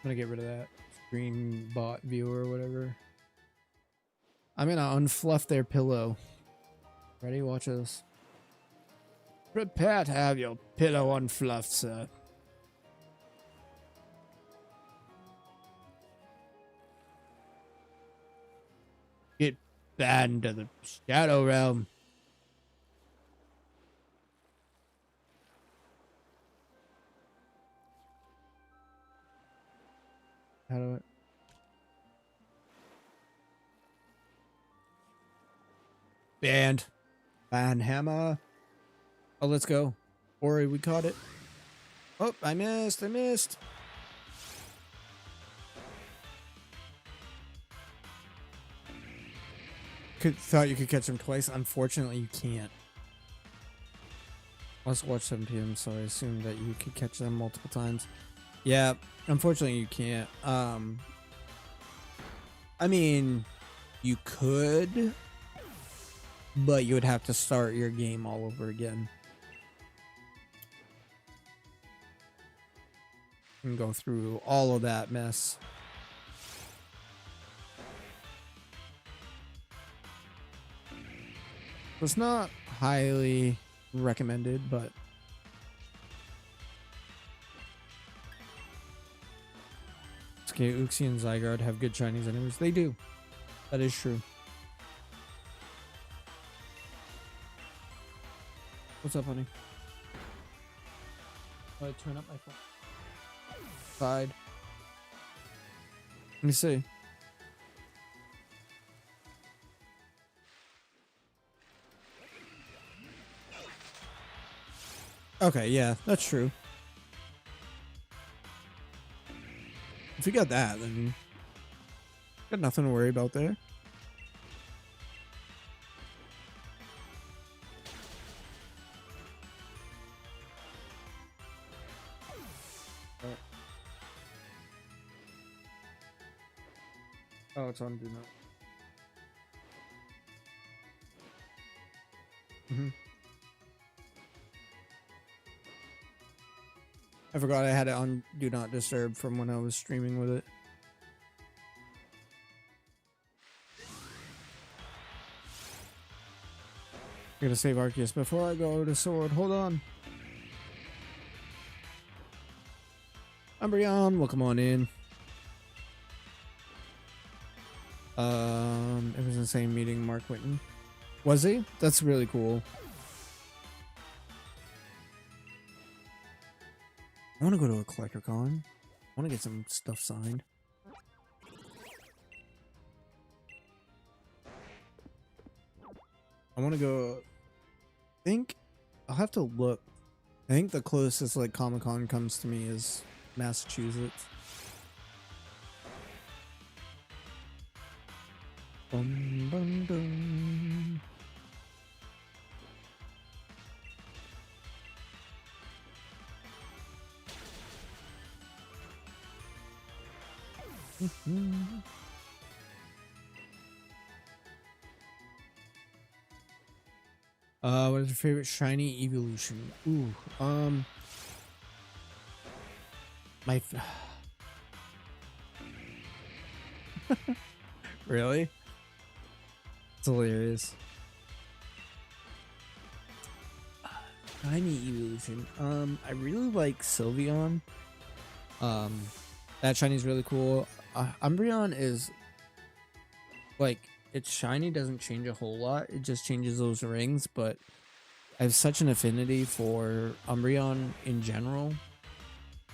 I'm gonna get rid of that screen bot viewer or whatever. I'm gonna unfluff their pillow. Ready? Watch this. Prepare to have your pillow unfluffed, sir. Get banned to the Shadow Realm. How do I... Banned. Ban hammer. Oh, let's go. Ori, we caught it. Oh, I missed. Thought you could catch him twice. Unfortunately, you can't. Let's watch 7 p.m. So I assumed that you could catch them multiple times. Yeah, unfortunately, you can't. I mean, you could, but you would have to start your game all over again and go through all of that mess. It's not highly recommended, but it's okay. Uxie and Zygarde have good Chinese enemies. They do. That is true. What's up, honey? Oh, I turn up my phone. Side. Let me see. Okay, yeah, that's true. If you got that, then got nothing to worry about there. Oh, it's on do not. I forgot I had it on do not disturb from when I was streaming with it. I gotta save Arceus before I go to Sword. Hold on. Umbreon, welcome on in. It was the same meeting, Mark Whitten. Was he? That's really cool. I want to go to a collector con. I want to get some stuff signed. I want to go think I'll have to look. I think the closest like Comic-Con comes to me is Massachusetts. Bum, bum, bum. What is your favorite shiny evolution? Ooh, my really? It's hilarious. Shiny evolution. I really like Sylveon. That shiny is really cool. Umbreon is like, its shiny doesn't change a whole lot. It just changes those rings, but I have such an affinity for Umbreon in general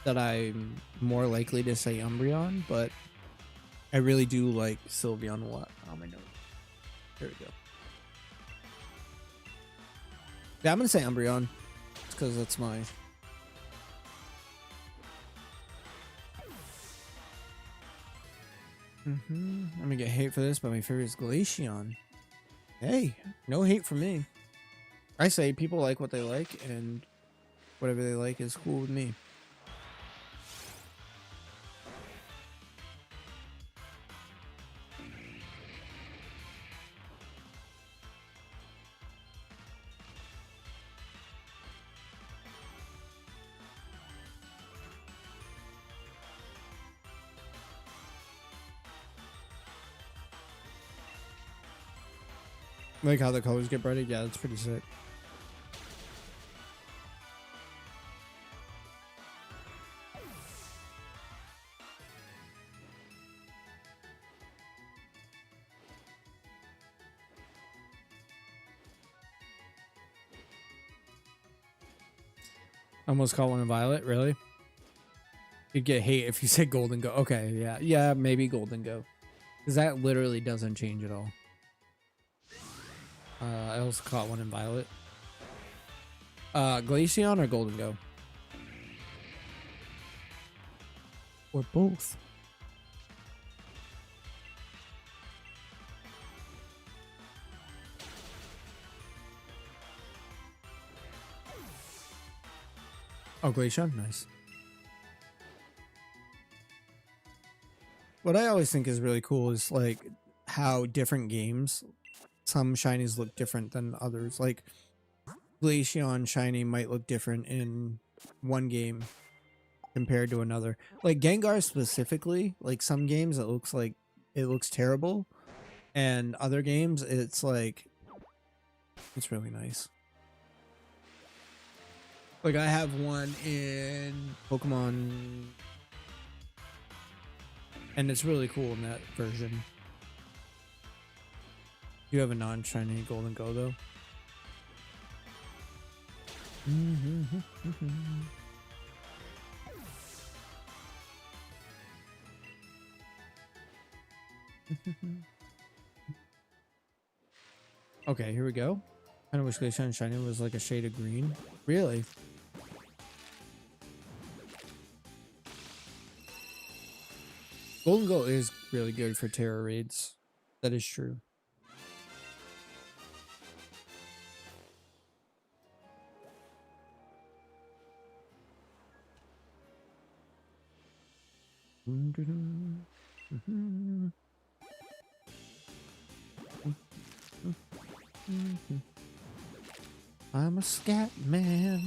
that I'm more likely to say Umbreon, but I really do like Sylveon a lot. Oh, my note. There we go. Yeah, I'm gonna say Umbreon. It's because that's my... I'm gonna get hate for this, but my favorite is Glaceon. Hey, no hate from me. I say people like what they like, and whatever they like is cool with me. Like how the colors get brighter? Yeah, that's pretty sick. Almost caught one in Violet, really? You'd get hate if you said Golden Go. Okay, yeah. Yeah, maybe Golden Go. Because that literally doesn't change at all. I also caught one in Violet. Glaceon or Golden Go? Or both? Oh, Glaceon? Nice. What I always think is really cool is like how different games, some shinies look different than others. Like Glaceon shiny might look different in one game compared to another. Like Gengar specifically, like some games it looks terrible, and other games it's like it's really nice. Like I have one in Pokemon, and it's really cool in that version. You have a non-shiny Golden Go though. Okay, here we go. I kind of wish Glaceon shiny was like a shade of green. Really? Golden Go is really good for Terra raids. That is true. I'm a scat man.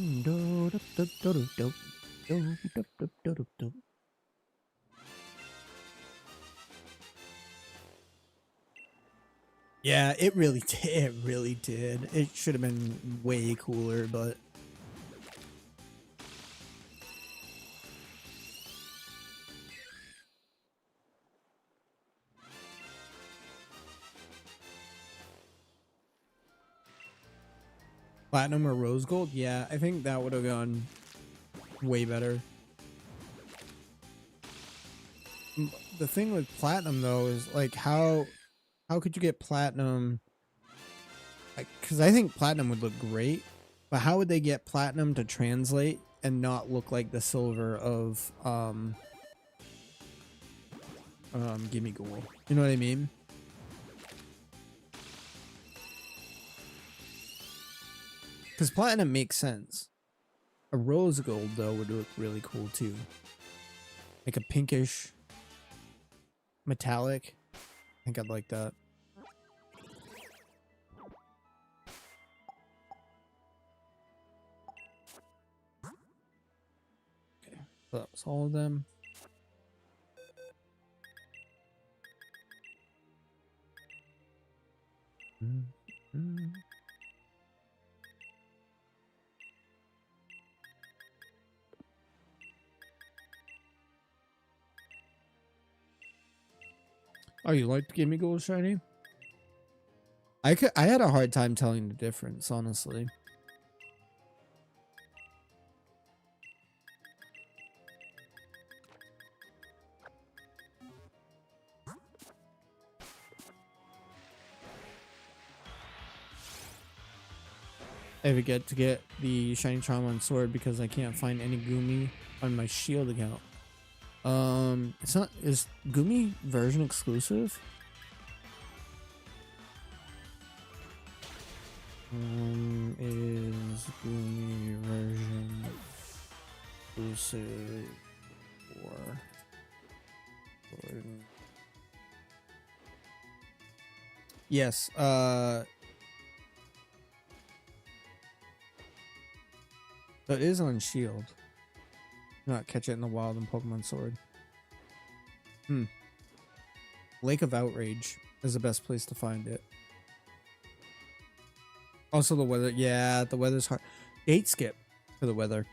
Yeah, it really did. It really did. It should have been way cooler, but Platinum or Rose Gold? Yeah, I think that would have gone way better. The thing with Platinum though is like how could you get Platinum? Because I think Platinum would look great But how would they get platinum to translate and not look like the silver of Gimme Ghoul? You know what I mean? Because platinum makes sense. A rose gold though would look really cool too. Like a pinkish metallic. I think I'd like that. Okay, so that was all of them. Oh, you liked Gimme Gold Shiny? I had a hard time telling the difference, honestly. I forget to get the Shiny Charm on Sword because I can't find any Gumi on my Shield account. It's not. Is Gumi version exclusive? Is Gumi version exclusive for? Yes. It is on Shield. Not catch it in the wild in Pokemon Sword. Lake of Outrage is the best place to find it. Also the weather. Yeah, the weather's hard. Date skip for the weather.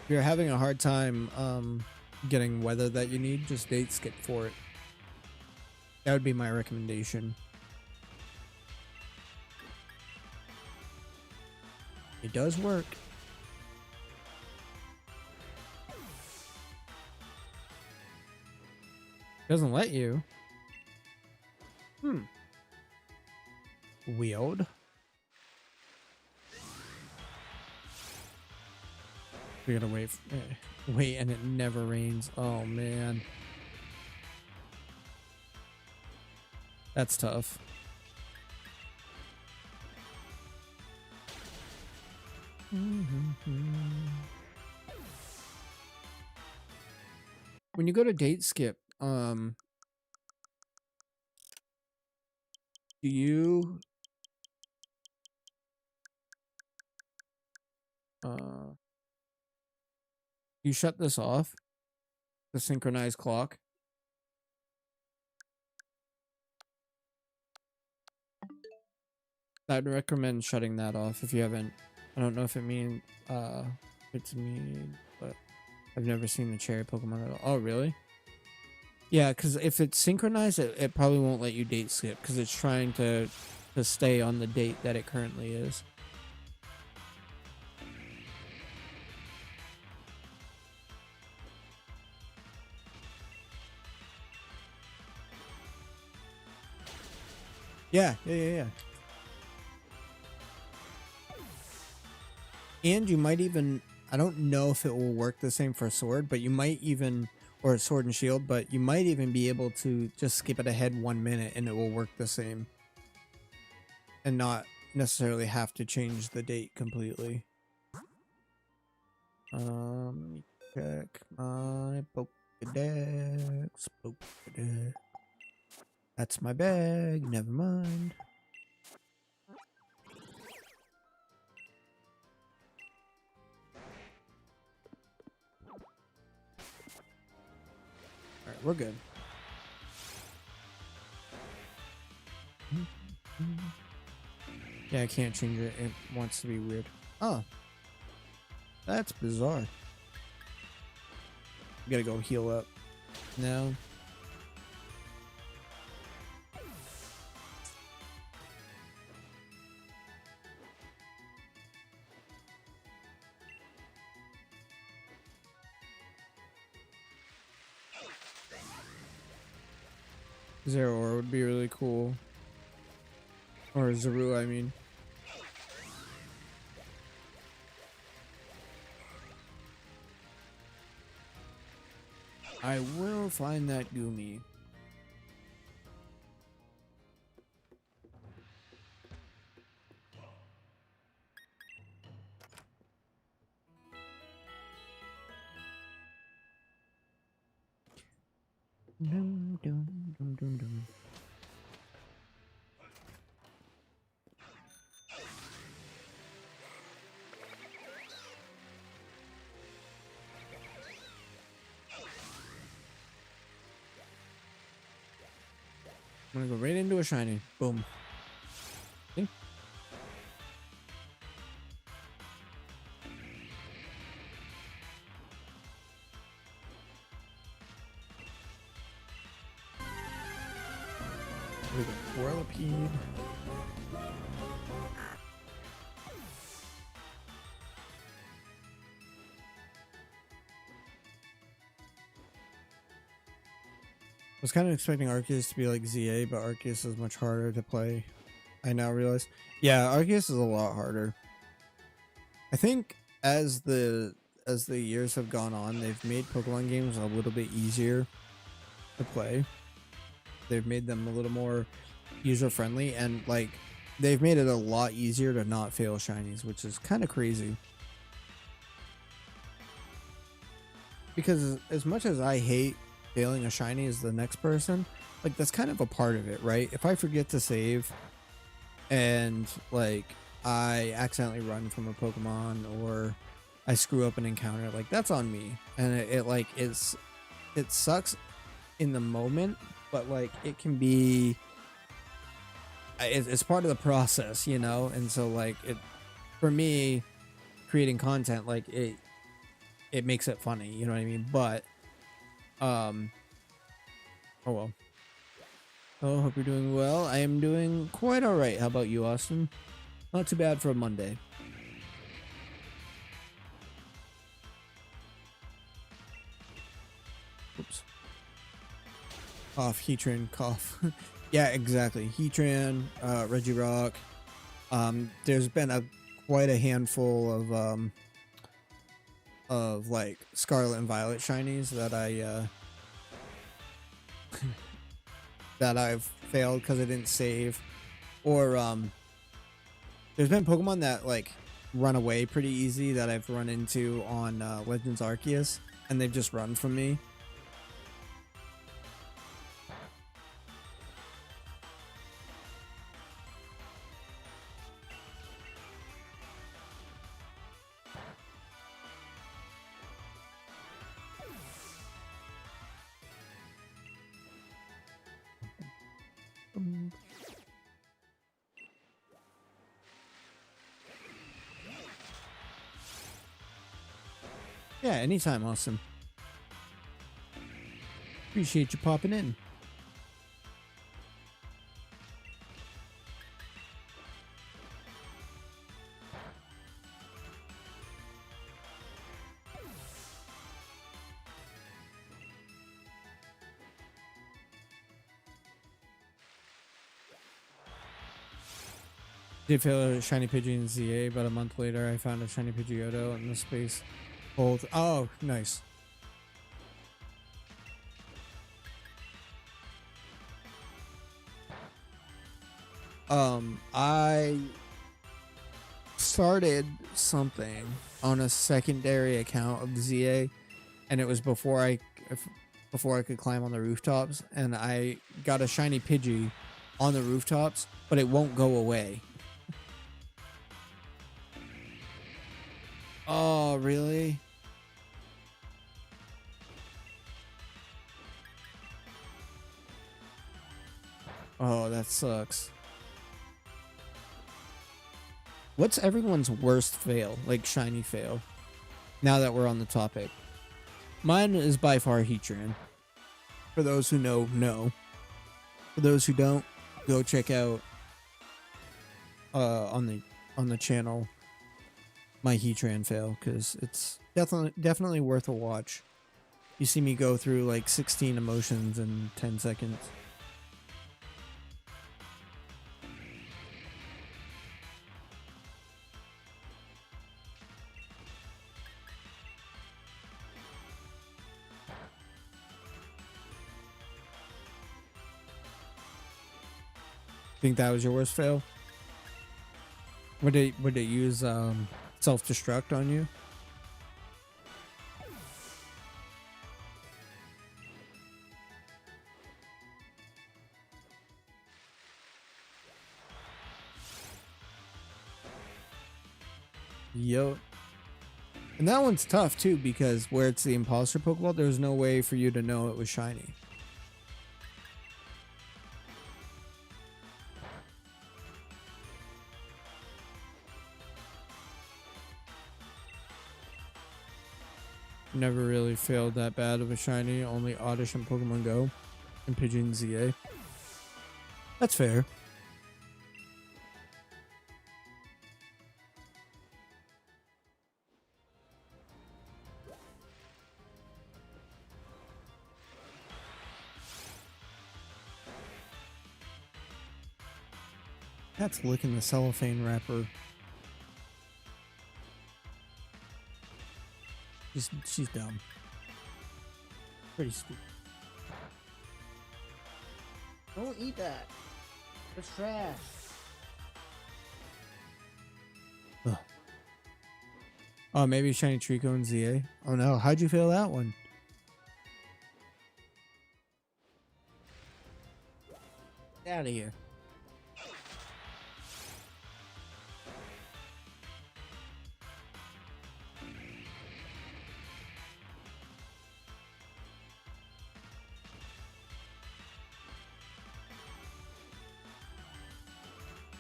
If you're having a hard time getting weather that you need, just date skip for it. That would be my recommendation. It does work. Doesn't let you. Weird. We gotta wait. Wait, and it never rains. Oh man, that's tough. When you go to date skip, do you you shut this off, the synchronized clock? I'd recommend shutting that off if you haven't. I don't know if it means it's me, but I've never seen the cherry Pokemon at all. Oh really? Yeah, because if it's synchronized, it probably won't let you date skip because it's trying to stay on the date that it currently is. Yeah. And you might even, I don't know if it will work the same for Sword, but you might even, or Sword and Shield, but you might even be able to just skip it ahead 1 minute and it will work the same. And not necessarily have to change the date completely. Check my Pokédex. That's my bag, never mind. Alright, we're good. Yeah, I can't change it. It wants to be weird. Oh. That's bizarre. We gotta go heal up now. Zeraora would be really cool. Or Zaru, I mean. I will find that Goomy. Dum, dum, dum, dum, dum. I'm gonna go right into a shiny. Boom. See? We got Whirlipede. I was kind of expecting Arceus to be like ZA, but Arceus is much harder to play. I now realize. Yeah, Arceus is a lot harder. I think as the years have gone on, they've made Pokemon games a little bit easier to play. They've made them a little more user friendly, and like they've made it a lot easier to not fail shinies, which is kind of crazy. Because as much as I hate failing a shiny as the next person, like that's kind of a part of it, right? If I forget to save and like I accidentally run from a Pokemon or I screw up an encounter, like that's on me, and it sucks in the moment, but like it can be it's part of the process, you know. And so like it, for me, creating content, like it makes it funny, you know what I mean? But oh well. Oh, hope you're doing well. I am doing quite all right. How about you, Austin? Not too bad for a Monday. Oops. Cough, Heatran, cough. Yeah, exactly. Heatran, Regirock. There's been quite a handful of like Scarlet and Violet shinies that that I've failed because I didn't save, or there's been Pokemon that like run away pretty easy that I've run into on Legends Arceus, and they've just run from me. Yeah, anytime, Austin. Appreciate you popping in. Did fail a shiny Pidgey in ZA, but a month later I found a shiny Pidgeotto in the space. Both. Oh, nice. I started something on a secondary account of ZA, and it was before I could climb on the rooftops, and I got a shiny Pidgey on the rooftops, but it won't go away. Oh, really? Oh, that sucks. What's everyone's worst fail, like shiny fail? Now that we're on the topic. Mine is by far Heatran. For those who know, no. For those who don't, go check out on the channel my Heatran fail, because it's definitely worth a watch. You see me go through like 16 emotions in 10 seconds. Think that was your worst fail? Would it use self-destruct on you? Yo. And that one's tough too, because where it's the imposter Pokeball, there's no way for you to know it was shiny. Never really failed that bad of a shiny, only Oddish and Pokemon Go and Pigeon ZA. That's fair. That's licking the cellophane wrapper. She's dumb. Pretty stupid. Don't eat that. It's trash. Ugh. Oh, maybe shiny Trico and ZA. Oh no, how'd you fail that one? Get out of here.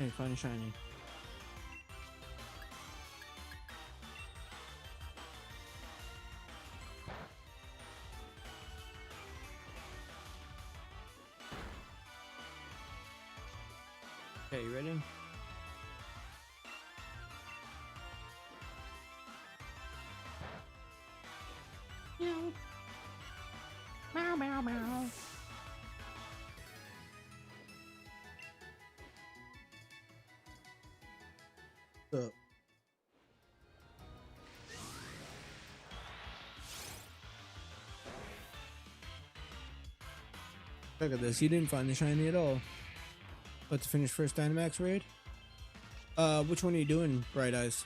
Okay, find a shiny. Okay, you ready? Meow. Meow, meow, meow. Up. Look at this, you didn't find the shiny at all. About to finish first Dynamax raid? Which one are you doing, Bright Eyes?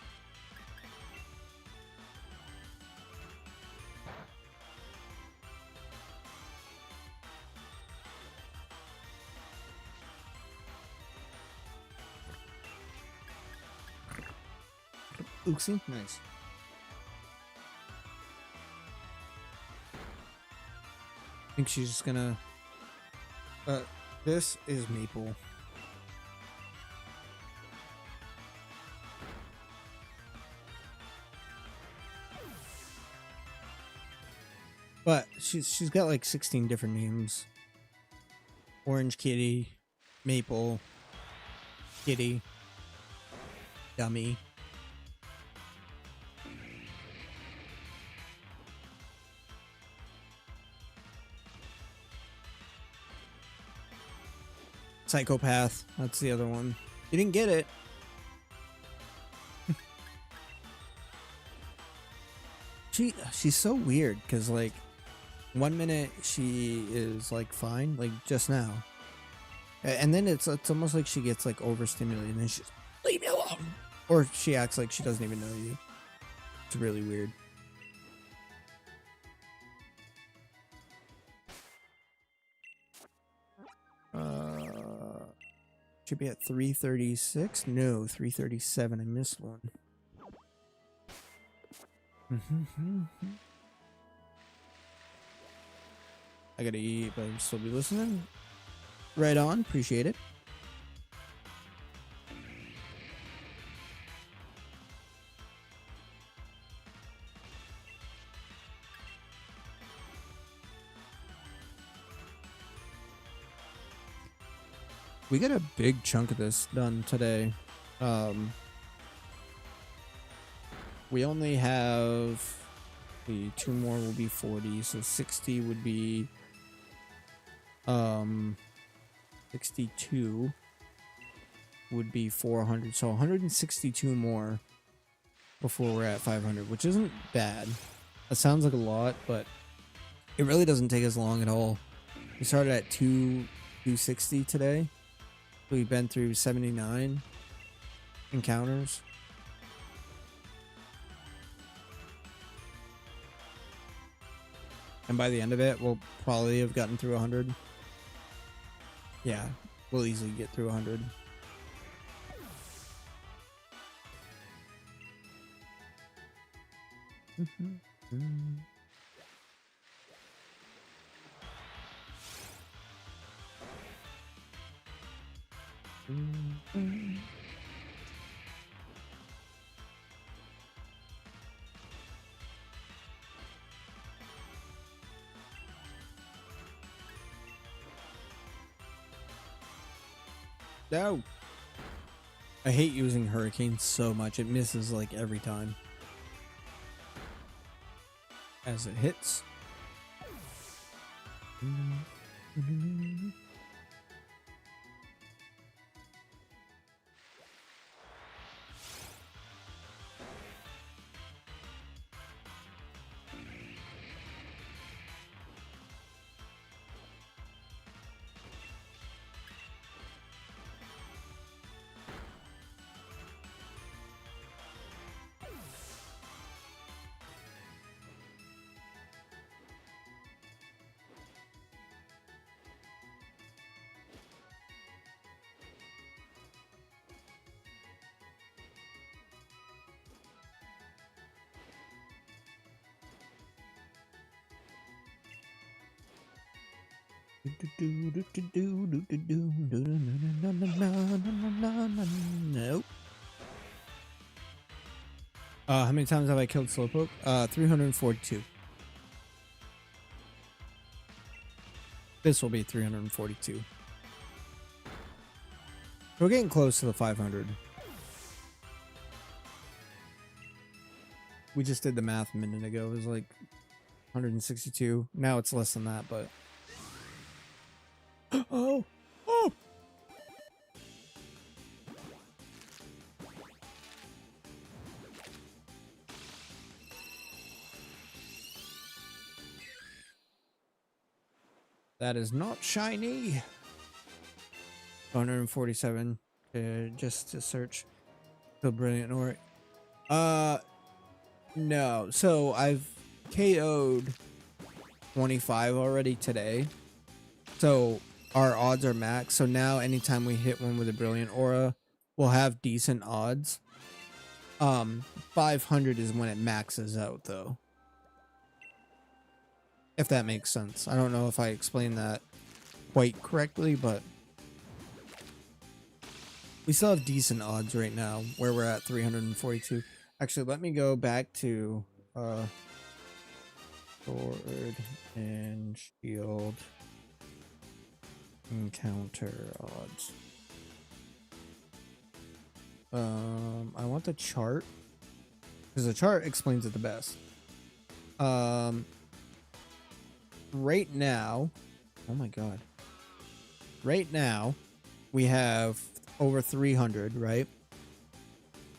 Oopsie, nice. I think she's just gonna. This is Maple. But she's got like 16 different names. Orange Kitty, Maple, Kitty, Dummy. Psychopath, that's the other one. You didn't get it. She's so weird because like 1 minute she is like fine, like just now, and then it's almost like she gets like overstimulated and then she's leave me alone, or she acts like she doesn't even know you. It's really weird. Should be at 336. No, 337. I missed one. I gotta eat, but I'll still be listening. Right on. Appreciate it. We got a big chunk of this done today. We only have the 2 more will be 40, so 60 would be 62 would be 400, so 162 more before we're at 500, which isn't bad. That sounds like a lot, but it really doesn't take as long at all. We started at 260 today. We've been through 79 encounters. And by the end of it, we'll probably have gotten through 100. Yeah, we'll easily get through 100. No. I hate using Hurricane so much. It misses like every time. As it hits. Nope. How many times have I killed Slowpoke? 342. This will be 342. We're getting close to the 500. We just did the math a minute ago. It was like 162. Now it's less than that, but... Oh! Oh! That is not shiny. 147 just to search the brilliant or no. So I've KO'd 25 already today. So our odds are max. So now anytime we hit one with a brilliant aura, we'll have decent odds. 500 is when it maxes out though. If that makes sense. I don't know if I explained that quite correctly, but we still have decent odds right now where we're at 342. Actually, let me go back to sword and shield encounter odds. I want the chart because the chart explains it the best. Right now, oh my god. Right now, we have over 300, right?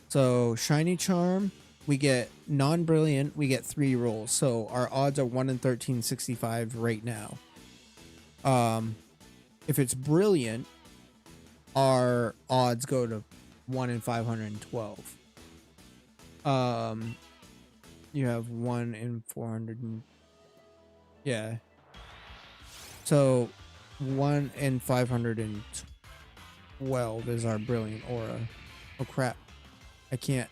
So, Shiny Charm, we get non-brilliant, we get 3 rolls. So, our odds are 1 in 1365 right now. If it's brilliant, our odds go to 1 in 512. You have 1 in 400 and yeah. So 1 in 512 is our brilliant aura. Oh crap. I can't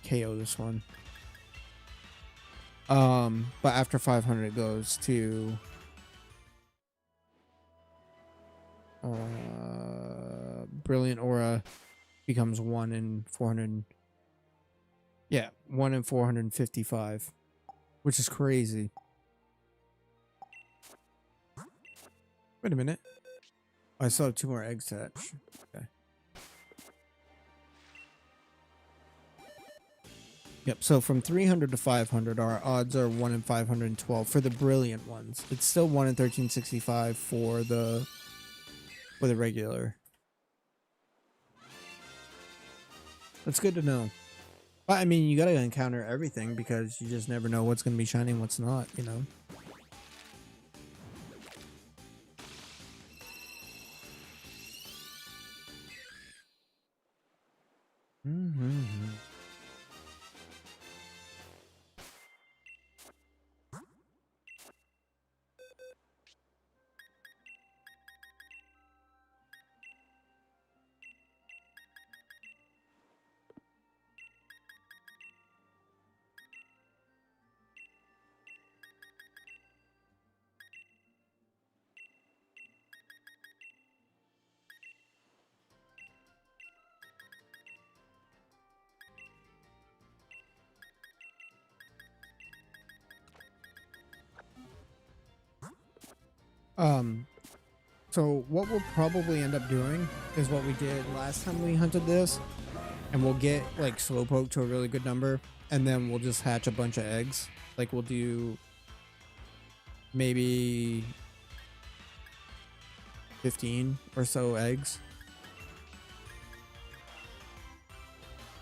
KO this one. But after 500 it goes to brilliant aura becomes 1 in 400. Yeah, 1 in 455, which is crazy. Wait a minute. I still have 2 more eggs to hatch. Okay. Yep, so from 300 to 500, our odds are 1 in 512 for the brilliant ones. It's still 1 in 1365 for the regular. That's good to know. But I mean, you gotta encounter everything because you just never know what's gonna be shiny and what's not, you know? Mm-hmm. So what we'll probably end up doing is what we did last time we hunted this, and we'll get like Slowpoke to a really good number, and then we'll just hatch a bunch of eggs. Like we'll do maybe 15 or so eggs.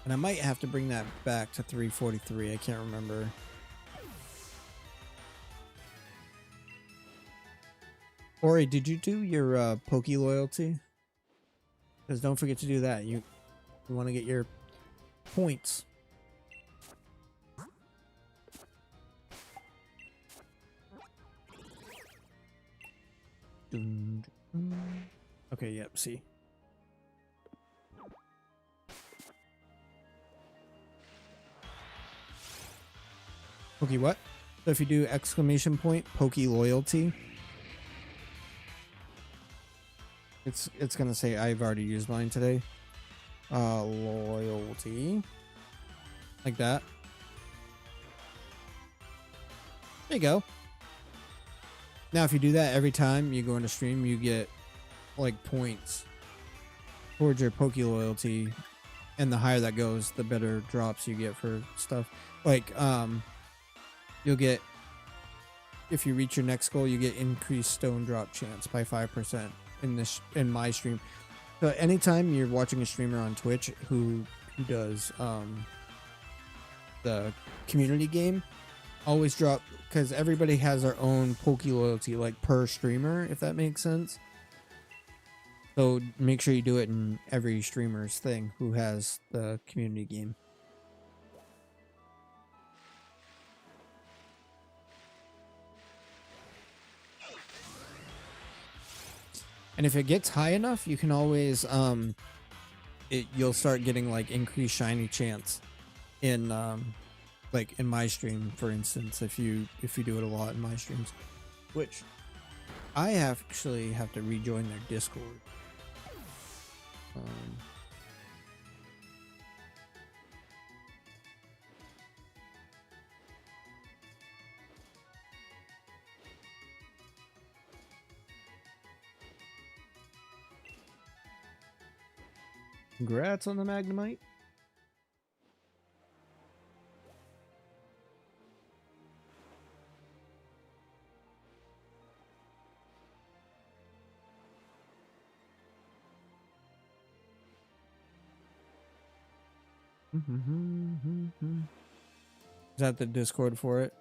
And I might have to bring that back to 343. I can't remember. Ori, did you do your Poke loyalty? Because don't forget to do that. You want to get your points. Okay, yep, see. Poke what? So if you do exclamation point Poke loyalty, it's gonna say I've already used mine today. Loyalty. Like that. There you go. Now if you do that every time you go into stream, you get like points towards your Poke loyalty, and the higher that goes, the better drops you get for stuff. Like you'll get, if you reach your next goal, you get increased stone drop chance by 5% in my stream. So anytime you're watching a streamer on Twitch who does the community game, always drop, because everybody has their own Poke loyalty, like per streamer, if that makes sense. So make sure you do it in every streamer's thing who has the community game. And if it gets high enough, you can always you'll start getting like increased shiny chance in like in my stream, for instance, if you do it a lot in my streams, which I actually have to rejoin their Discord. Congrats on the Magnemite. Is that the Discord for it?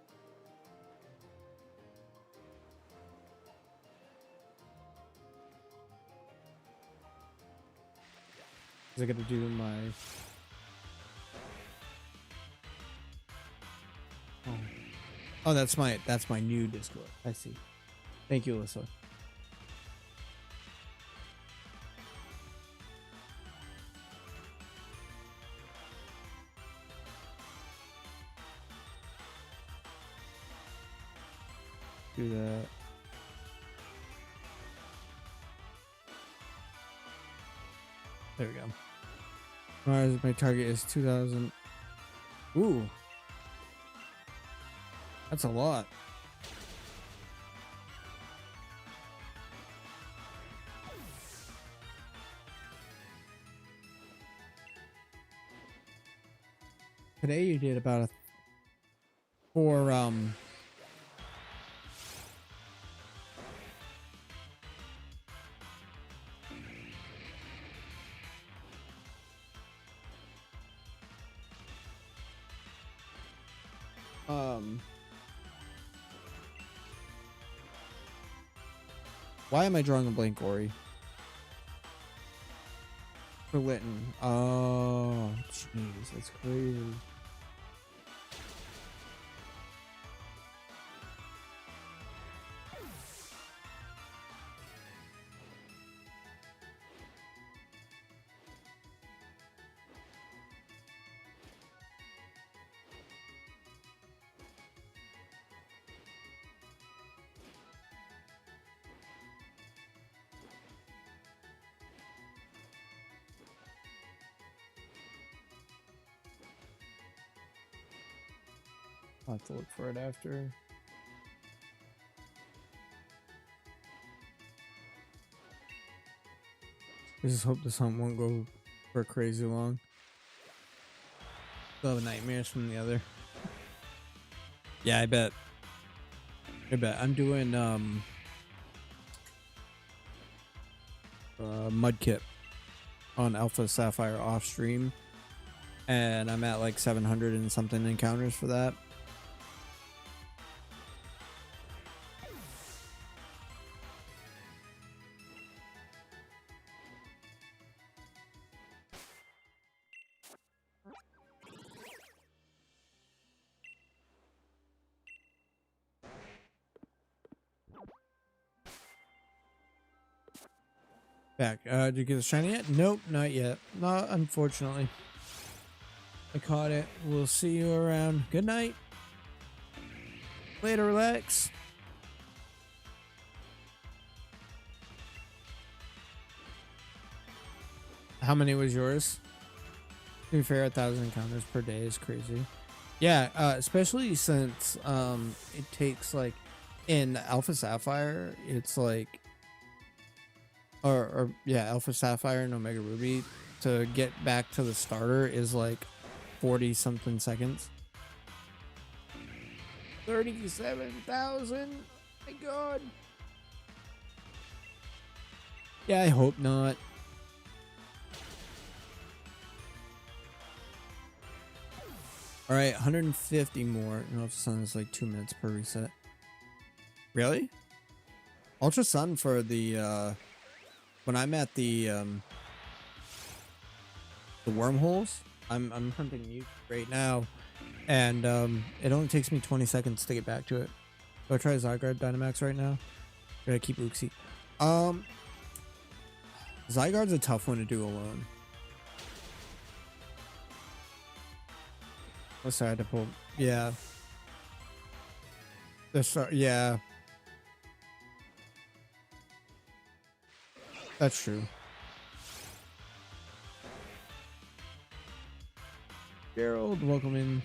Is I got to do my... Oh, that's my new Discord. I see. Thank you, Alyssa. Do that. There we go. Mars, my target is 2,000. Ooh. That's a lot. Today you did about a 4 why am I drawing a blank, Ori? For Lytton. Oh, That's crazy. I'll have to look for it after. I just hope this hunt won't go for crazy long. Still have nightmares from the other. Yeah, I bet. I'm doing Mudkip on Alpha Sapphire off stream, and I'm at like 700 and something encounters for that. Back. Did you get a shiny yet? Nope, not yet. Not unfortunately. I caught it. We'll see you around. Good night. Later, relax. How many was yours? To be fair, 1,000 encounters per day is crazy. Yeah, especially since it takes like in Alpha Sapphire, it's like or yeah, Alpha Sapphire and Omega Ruby to get back to the starter is like 40 something seconds. 37,000. My God. Yeah, I hope not. All right, 150 more. And Ultra Sun is like 2 minutes per reset. Really? Ultra Sun for the when I'm at the wormholes, I'm hunting you right now, and it only takes me 20 seconds to get back to it. Do I try Zygarde Dynamax right now? Or do I keep Uxie? Zygarde's a tough one to do alone. Let's try to pull. Yeah. Yeah. That's true. Gerald, welcome in.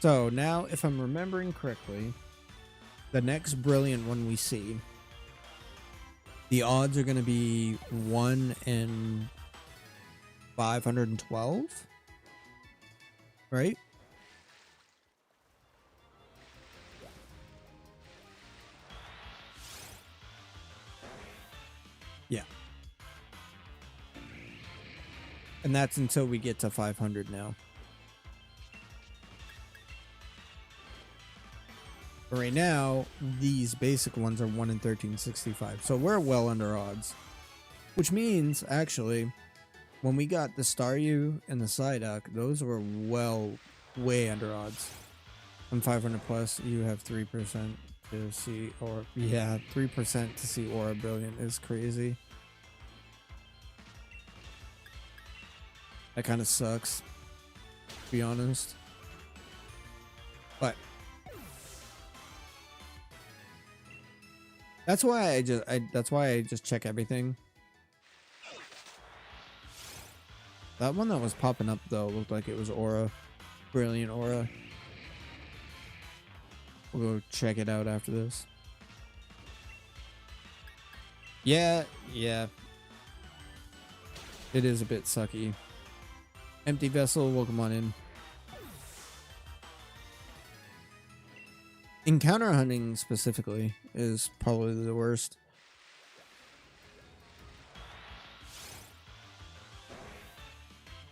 So now, if I'm remembering correctly, the next brilliant one we see, the odds are going to be 1 in 512, right? Yeah. And that's until we get to 500 now. But right now, these basic ones are 1 in 1365. So we're well under odds. Which means, actually, when we got the Staryu and the Psyduck, those were way under odds. On 500 plus, you have 3% to see, or yeah, 3% to see Aura Brilliant is crazy. That kind of sucks, to be honest. But that's why I just check everything. That one that was popping up though looked like it was Aura, Brilliant Aura. We'll go check it out after this. Yeah, yeah. It is a bit sucky. Empty vessel, welcome on in. Encounter hunting specifically is probably the worst.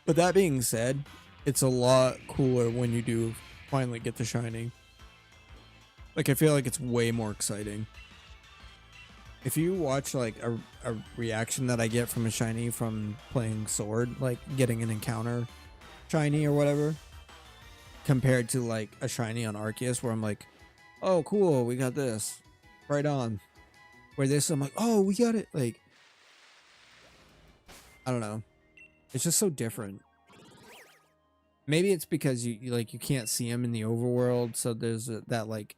But that being said, it's a lot cooler when you do finally get the shiny. Like, I feel like it's way more exciting. If you watch like a reaction that I get from a shiny from playing Sword, like getting an encounter shiny or whatever, compared to like a shiny on Arceus where I'm like, oh cool, we got this. Right on. Where this I'm like, oh, we got it. Like, I don't know. It's just so different. Maybe it's because you can't see them in the overworld, so there's that like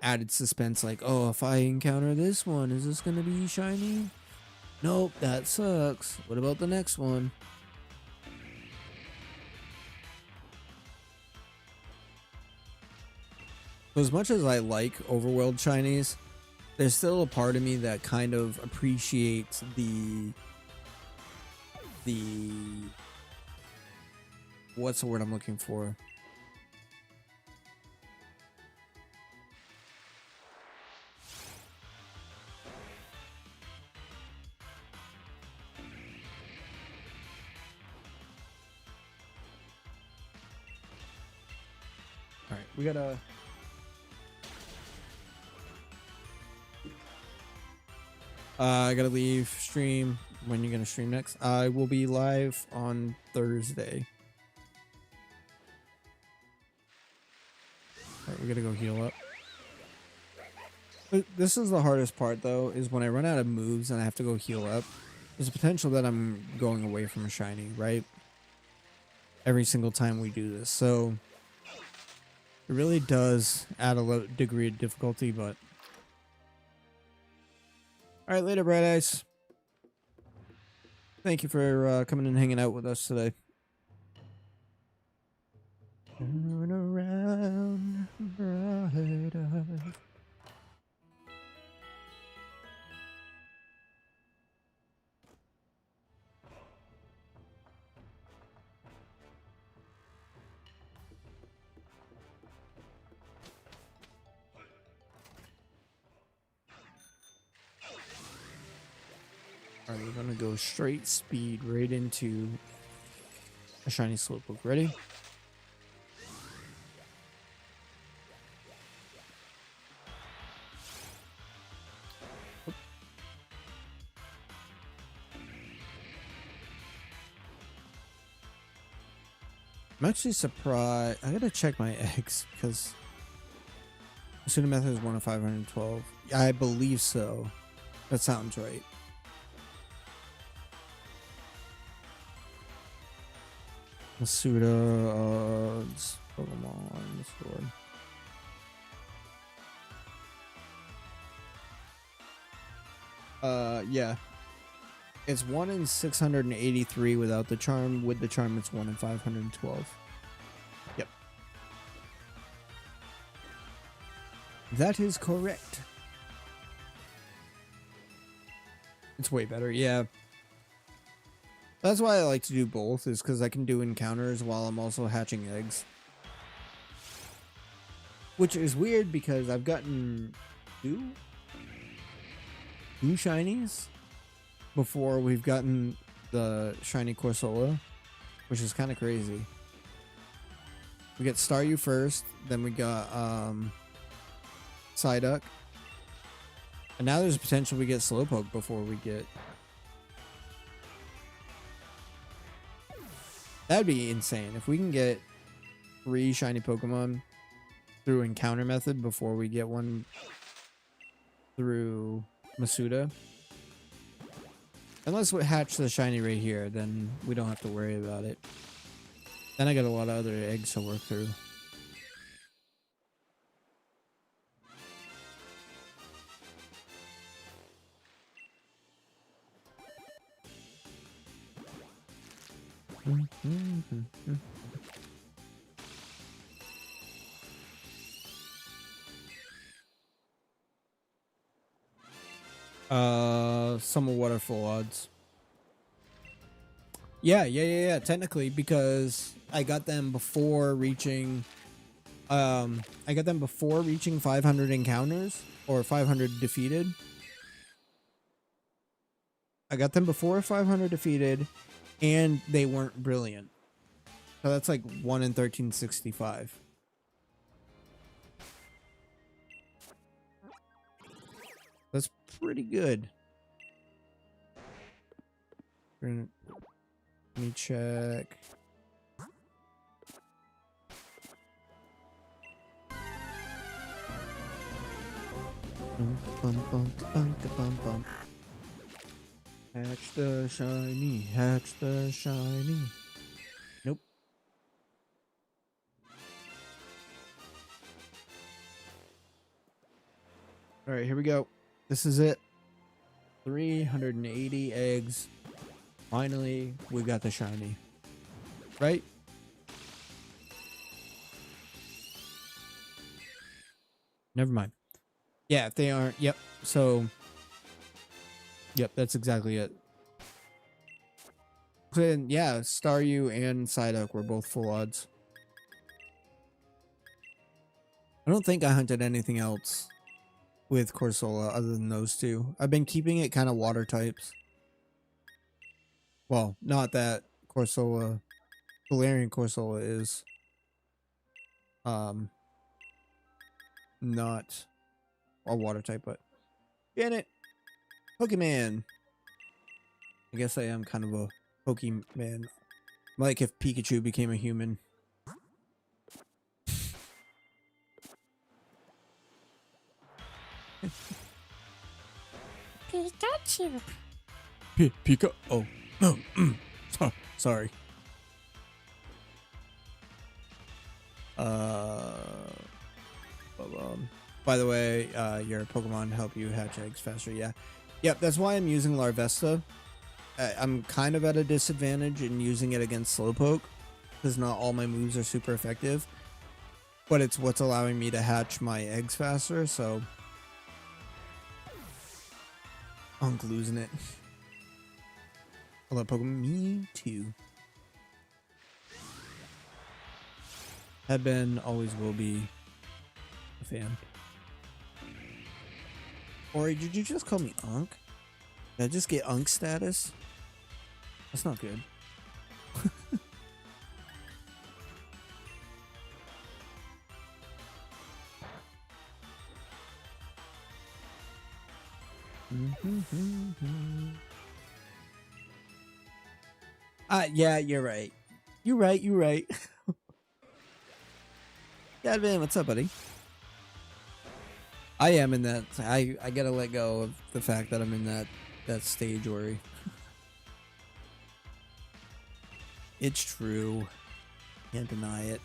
added suspense, like, oh, if I encounter this one, is this gonna be shiny? Nope, that sucks. What about the next one? So as much as I like overworld shinies, there's still a part of me that kind of appreciates the what's the word I'm looking for? All right, we gotta. I gotta leave stream. When you're gonna stream next? I will be live on Thursday. All right, we gotta go heal up. This is the hardest part though, is when I run out of moves and I have to go heal up. There's a potential that I'm going away from a shiny, right? Every single time we do this, so it really does add a low degree of difficulty, but all right, later, Bright Eyes. Thank you for coming and hanging out with us today. Turn around, bright eyes. Alright, we're gonna go straight speed right into a shiny Slowpoke. Ready? I'm actually surprised. I gotta check my eggs because Pseudo Method is 1 of 512. I believe so. That sounds right. Masuda odds. Pokemon Sword. Yeah. It's 1 in 683 without the charm. With the charm, it's 1 in 512. Yep. That is correct. It's way better, yeah. That's why I like to do both, is because I can do encounters while I'm also hatching eggs. Which is weird because I've gotten two shinies before we've gotten the shiny Corsola, which is kind of crazy. We get Staryu first, then we got Psyduck, and now there's potential we get Slowpoke before we get. That'd be insane if we can get 3 shiny Pokemon through encounter method before we get one through Masuda. Unless we hatch the shiny right here, then we don't have to worry about it. Then I got a lot of other eggs to work through. Some of what are full odds. Yeah. Technically, because I got them before reaching. I got them before reaching 500 encounters or 500 defeated. I got them before 500 defeated, and they weren't brilliant. So that's like 1 in 1365. That's pretty good. Let me check. Hatch the shiny, hatch the shiny. Nope. All right, here we go. This is it. 380 eggs. Finally, we got the shiny. Right? Never mind. Yeah, if they aren't, yep. So, yep, that's exactly it. Then, yeah, Staryu and Psyduck were both full odds. I don't think I hunted anything else with Corsola other than those two. I've been keeping it kind of water types. Well, not that Corsola, Galarian Corsola is not a water type, but Janet, Pokemon. I guess I am kind of a Pokemon. Like if Pikachu became a human. Pikachu. Pika. Oh no. Sorry. By the way, your Pokemon help you hatch eggs faster. Yeah. Yep. That's why I'm using Larvesta. I'm kind of at a disadvantage in using it against Slowpoke because not all my moves are super effective, but it's what's allowing me to hatch my eggs faster. So, Unk losing it. I love Pokemon. Me too. Have been, always will be a fan. Ori, did you just call me Unk? Did I just get Unk status? That's not good. Yeah, you're right. You're right. Yeah, man, what's up, buddy? I am in that. I gotta let go of the fact that I'm in that stage, Ori. It's true. Can't deny it.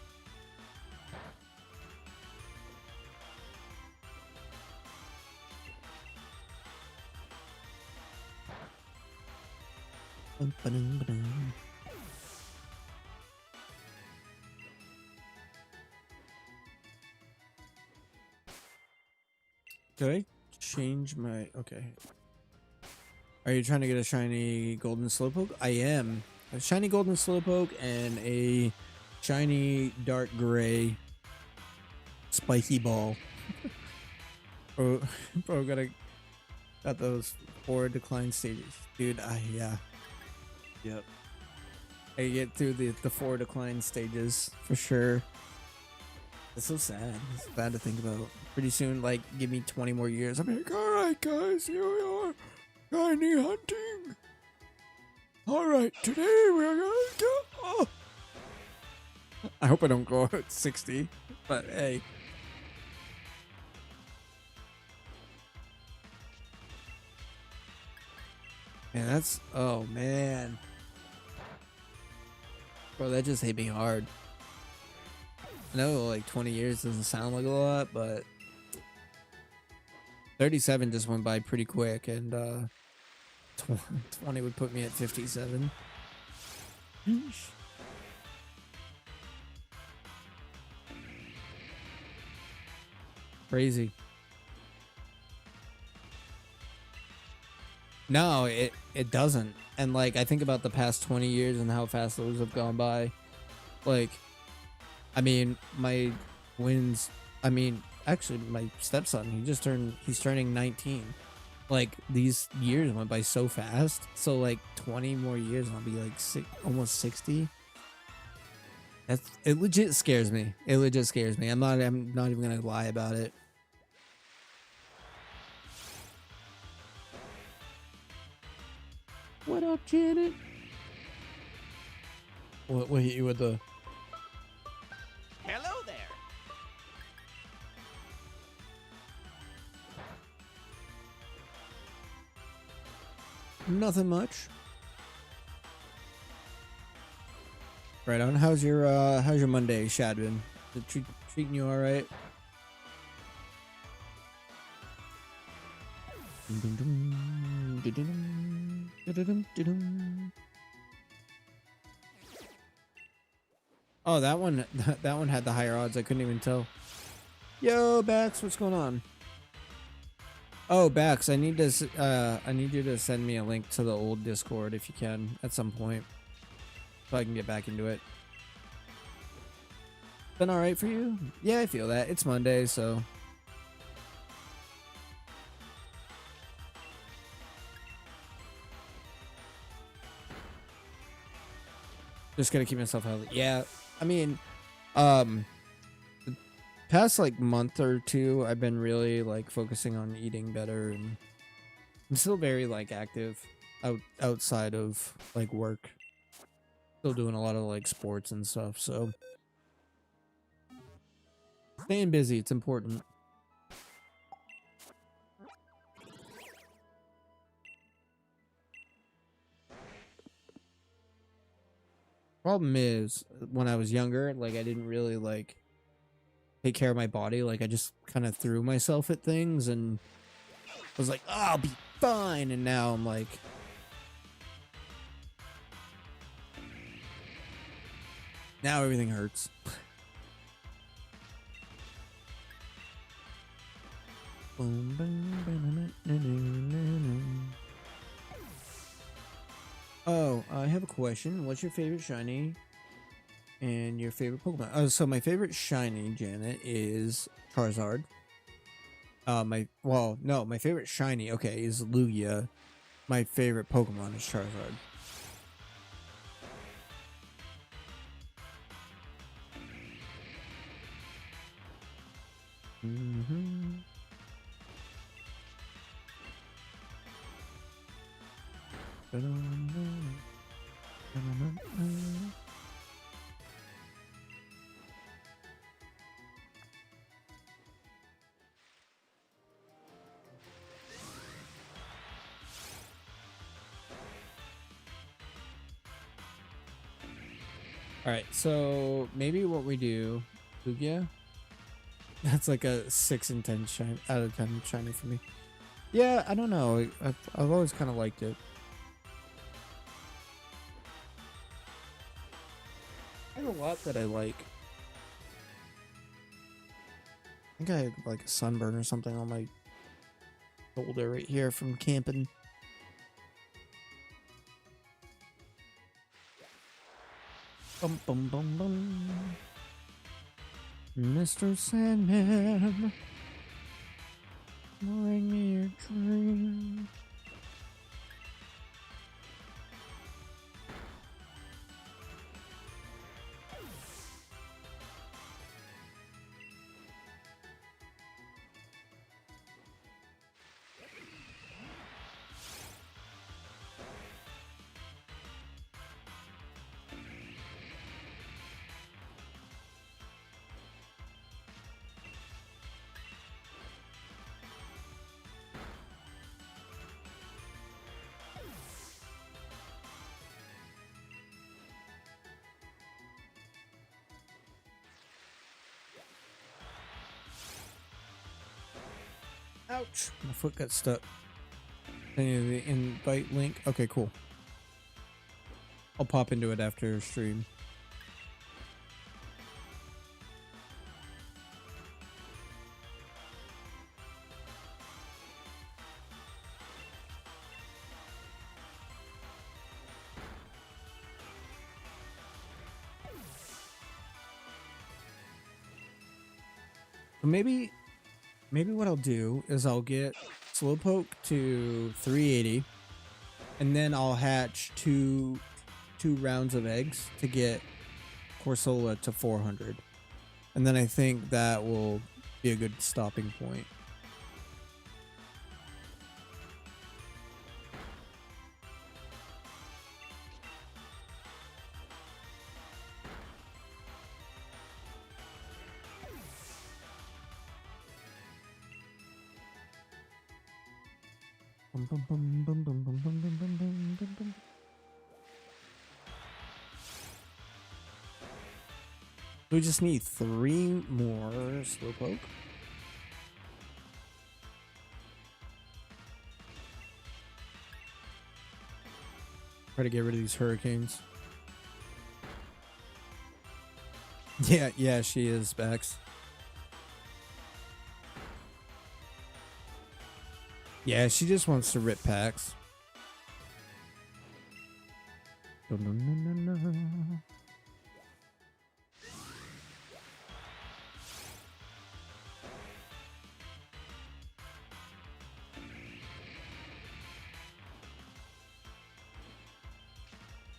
Did I change my... Okay. Are you trying to get a shiny golden Slowpoke? I am. A shiny golden Slowpoke and a shiny dark gray spiky ball. bro, got those 4 decline stages. Dude, yeah. Yep. I get through the 4 decline stages for sure. It's so sad. It's bad to think about. Pretty soon, like, give me 20 more years. I'm like, alright guys, here we are. Shiny hunting. Alright, today we're gonna go. Oh. I hope I don't go at 60, but hey. Man, that's... Oh, man. Bro, that just hit me hard. I know, like, 20 years doesn't sound like a lot, but... 37 just went by pretty quick, and 20 would put me at 57. Yeesh. Crazy. No, it doesn't. And like I think about the past 20 years and how fast those have gone by. Like, I mean, my twins, I mean, actually my stepson, he's turning 19. Like these years went by so fast. So like 20 more years and I'll be like almost 60. It legit scares me. It legit scares me. I'm not even going to lie about it. What up, Janet? What hit you with the... Hello there. Nothing much. Right on. How's your Monday, Shadwin? Is it treating you all right? Oh, that one that one had the higher odds. I couldn't even tell. Yo, Bax, what's going on? Oh, Bax, I need you to send me a link to the old Discord if you can at some point, so I can get back into it. Been all right for you? Yeah, I feel that. It's Monday, so. Just gotta keep myself healthy. Yeah, I mean, the past like month or two, I've been really like focusing on eating better, and I'm still very like active outside of like work. Still doing a lot of like sports and stuff, so staying busy, it's important. Problem is, when I was younger, like I didn't really like take care of my body. Like I just kind of threw myself at things and was like, oh, I'll be fine. And now I'm like, now everything hurts. Oh, I have a question. What's your favorite shiny and your favorite Pokemon? Oh, so my favorite shiny, Janet, is Charizard. My favorite shiny, okay, is Lugia. My favorite Pokemon is Charizard. Alright, so maybe what we do, Lugia, that's like a 6 and 10 shine out of 10 shiny for me. Yeah, I don't know. I've always kind of liked it. I have a lot that I like. I think I had like a sunburn or something on my shoulder right here from camping. Bum bum bum bum. Mr. Sandman, bring me your dream. Ouch! My foot got stuck. The invite link. Okay, cool. I'll pop into it after stream. So maybe what I'll do is I'll get Slowpoke to 380, and then I'll hatch two rounds of eggs to get Corsola to 400, and then I think that will be a good stopping point. We just need 3 more Slowpoke. Try to get rid of these hurricanes. Yeah, she is, Bex. Yeah, she just wants to rip packs.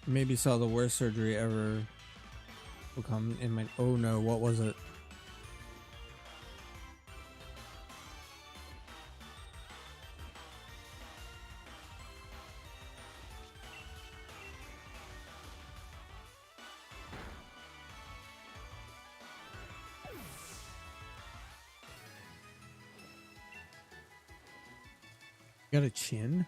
Maybe saw the worst surgery ever will come in my... Oh no, what was it? Got a chin?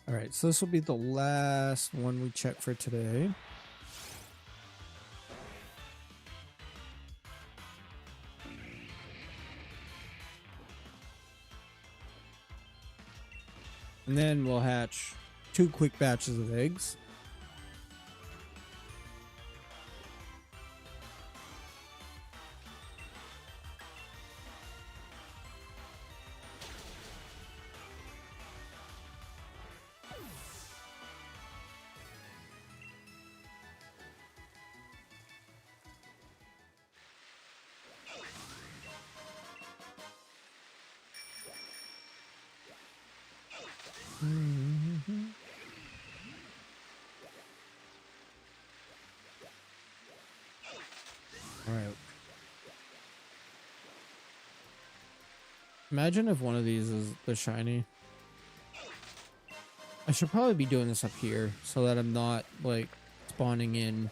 All right, so this will be the last one we check for today. And then we'll hatch 2 quick batches of eggs. All right. Imagine if one of these is the shiny. I should probably be doing this up here so that I'm not like spawning in.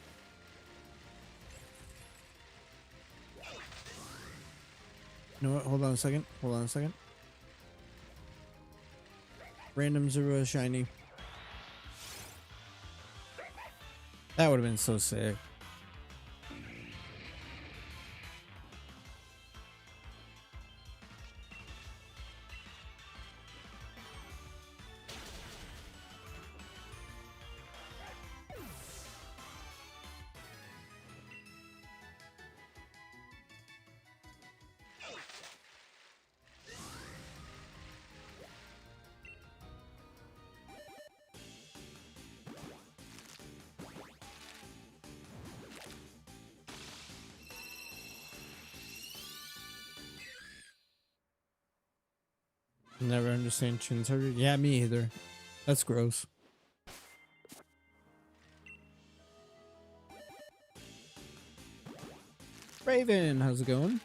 You know what? Hold on a second. Hold on a second. Random 0 shiny. That would have been so sick. Never understand chin surgery. Yeah, me either. That's gross. Raven, how's it going?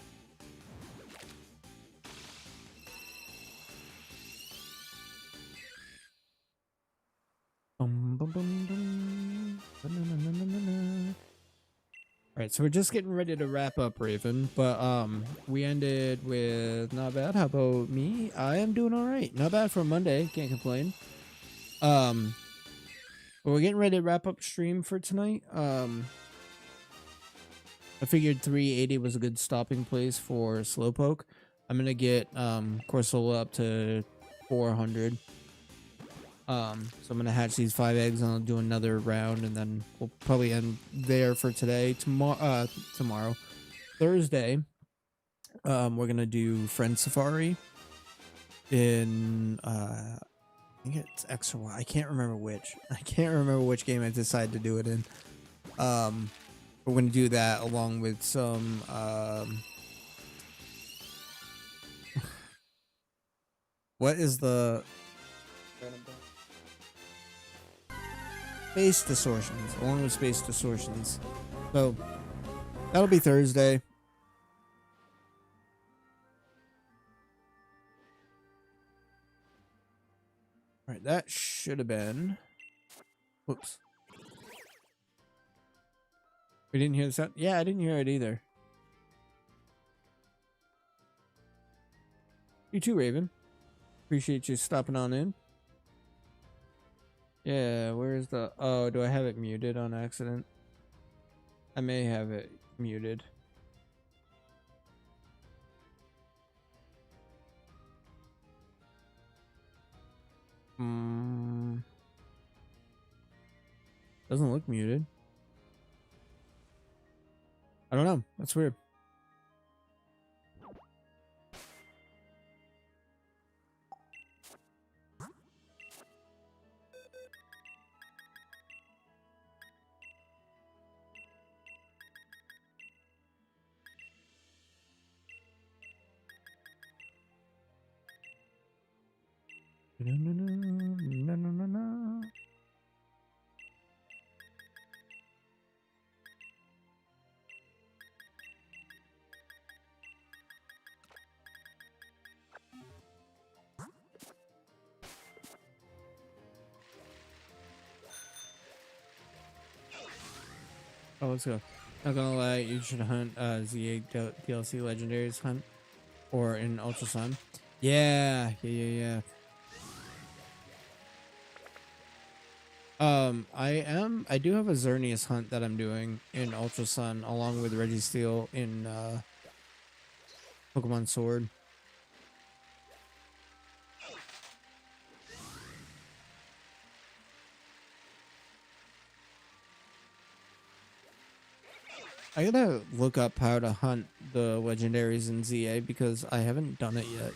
Alright, so we're just getting ready to wrap up, Raven, but we ended with not bad. How about me? I am doing alright. Not bad for a Monday, can't complain. But we're getting ready to wrap up stream for tonight. I figured 380 was a good stopping place for Slowpoke. I'm gonna get Corsola up to 400. So I'm gonna hatch these 5 eggs and I'll do another round, and then we'll probably end there for today. Tomorrow, Thursday, we're gonna do Friend Safari in I think it's X or Y. I can't remember which. I can't remember which game I decided to do it in. We're gonna do that along with some what is the space distortions, along with space distortions. So that'll be Thursday. All right, that should have been. Whoops. We didn't hear the sound. Yeah, I didn't hear it either. You too, Raven. Appreciate you stopping on in. Yeah, where's the... Oh, do I have it muted on accident? I may have it muted. Doesn't look muted. I don't know. That's weird. Oh, let's go. Not gonna lie, you should hunt ZA DLC Legendaries hunt or in Ultra Sun. Yeah. I do have a Xerneas hunt that I'm doing in Ultra Sun along with Registeel in Pokemon Sword. I gotta look up how to hunt the legendaries in ZA because I haven't done it yet.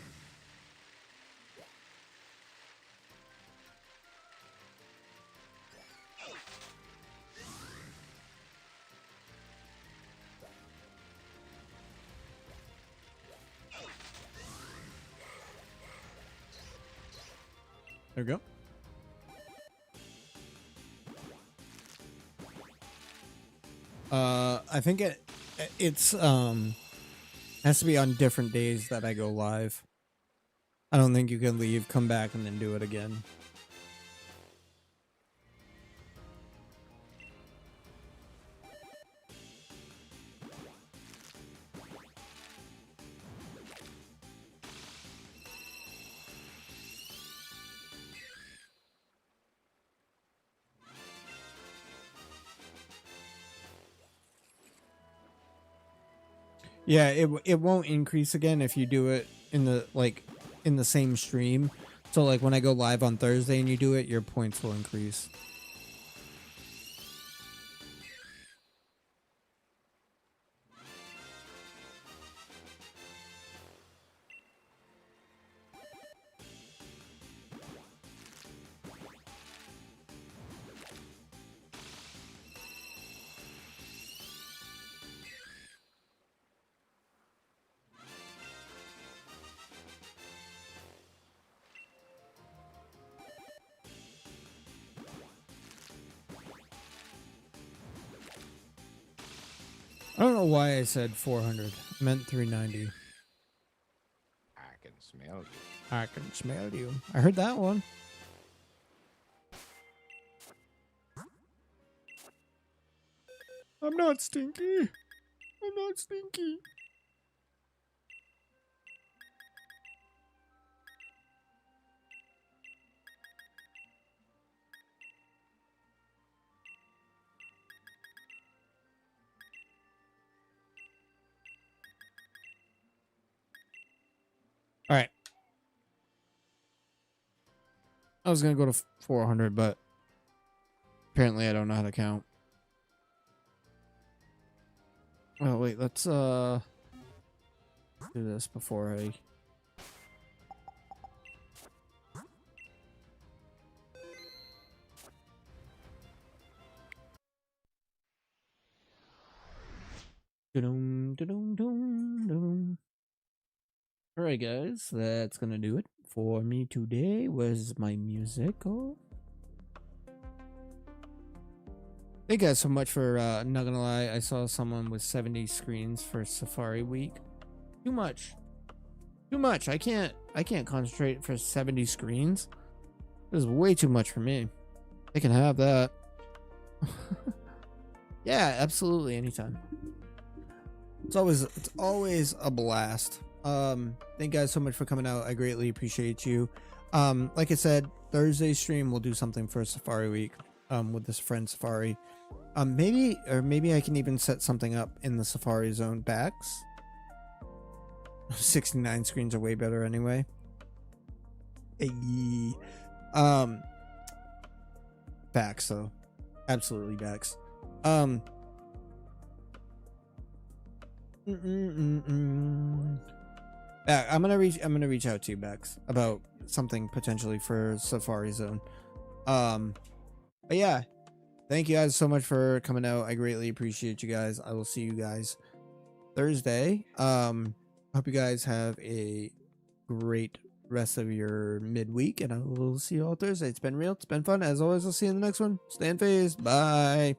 There we go. I think it's has to be on different days that I go live. I don't think you can leave, come back, and then do it again. Yeah, it won't increase again if you do it in the same stream. So like when I go live on Thursday and you do it, your points will increase. I don't know why I said 400. I meant 390. I can smell you. I can smell you. I heard that one. I'm not stinky. I'm not stinky. All right. I was gonna go to 400, but apparently I don't know how to count. Oh wait, let's do this before I. Alright guys, that's gonna do it for me today. Where's my musical? Thank you guys so much for not gonna lie, I saw someone with 70 screens for Safari Week. Too much. Too much. I can't concentrate for 70 screens. This is way too much for me. They can have that. Yeah, absolutely, anytime. It's always a blast. Thank you guys so much for coming out. I greatly appreciate you. Like I said, Thursday stream we'll do something for Safari Week with this friend Safari. Maybe I can even set something up in the Safari Zone backs. 69 screens are way better anyway. Hey. Backs though. Absolutely backs. Back, I'm gonna reach out to you, Bex, about something potentially for Safari Zone. But yeah, thank you guys so much for coming out. I greatly appreciate you guys. I will see you guys Thursday. Hope you guys have a great rest of your midweek, and I will see you all Thursday. It's been real. It's been fun. As always, I'll see you in the next one. Stay in phase. Bye.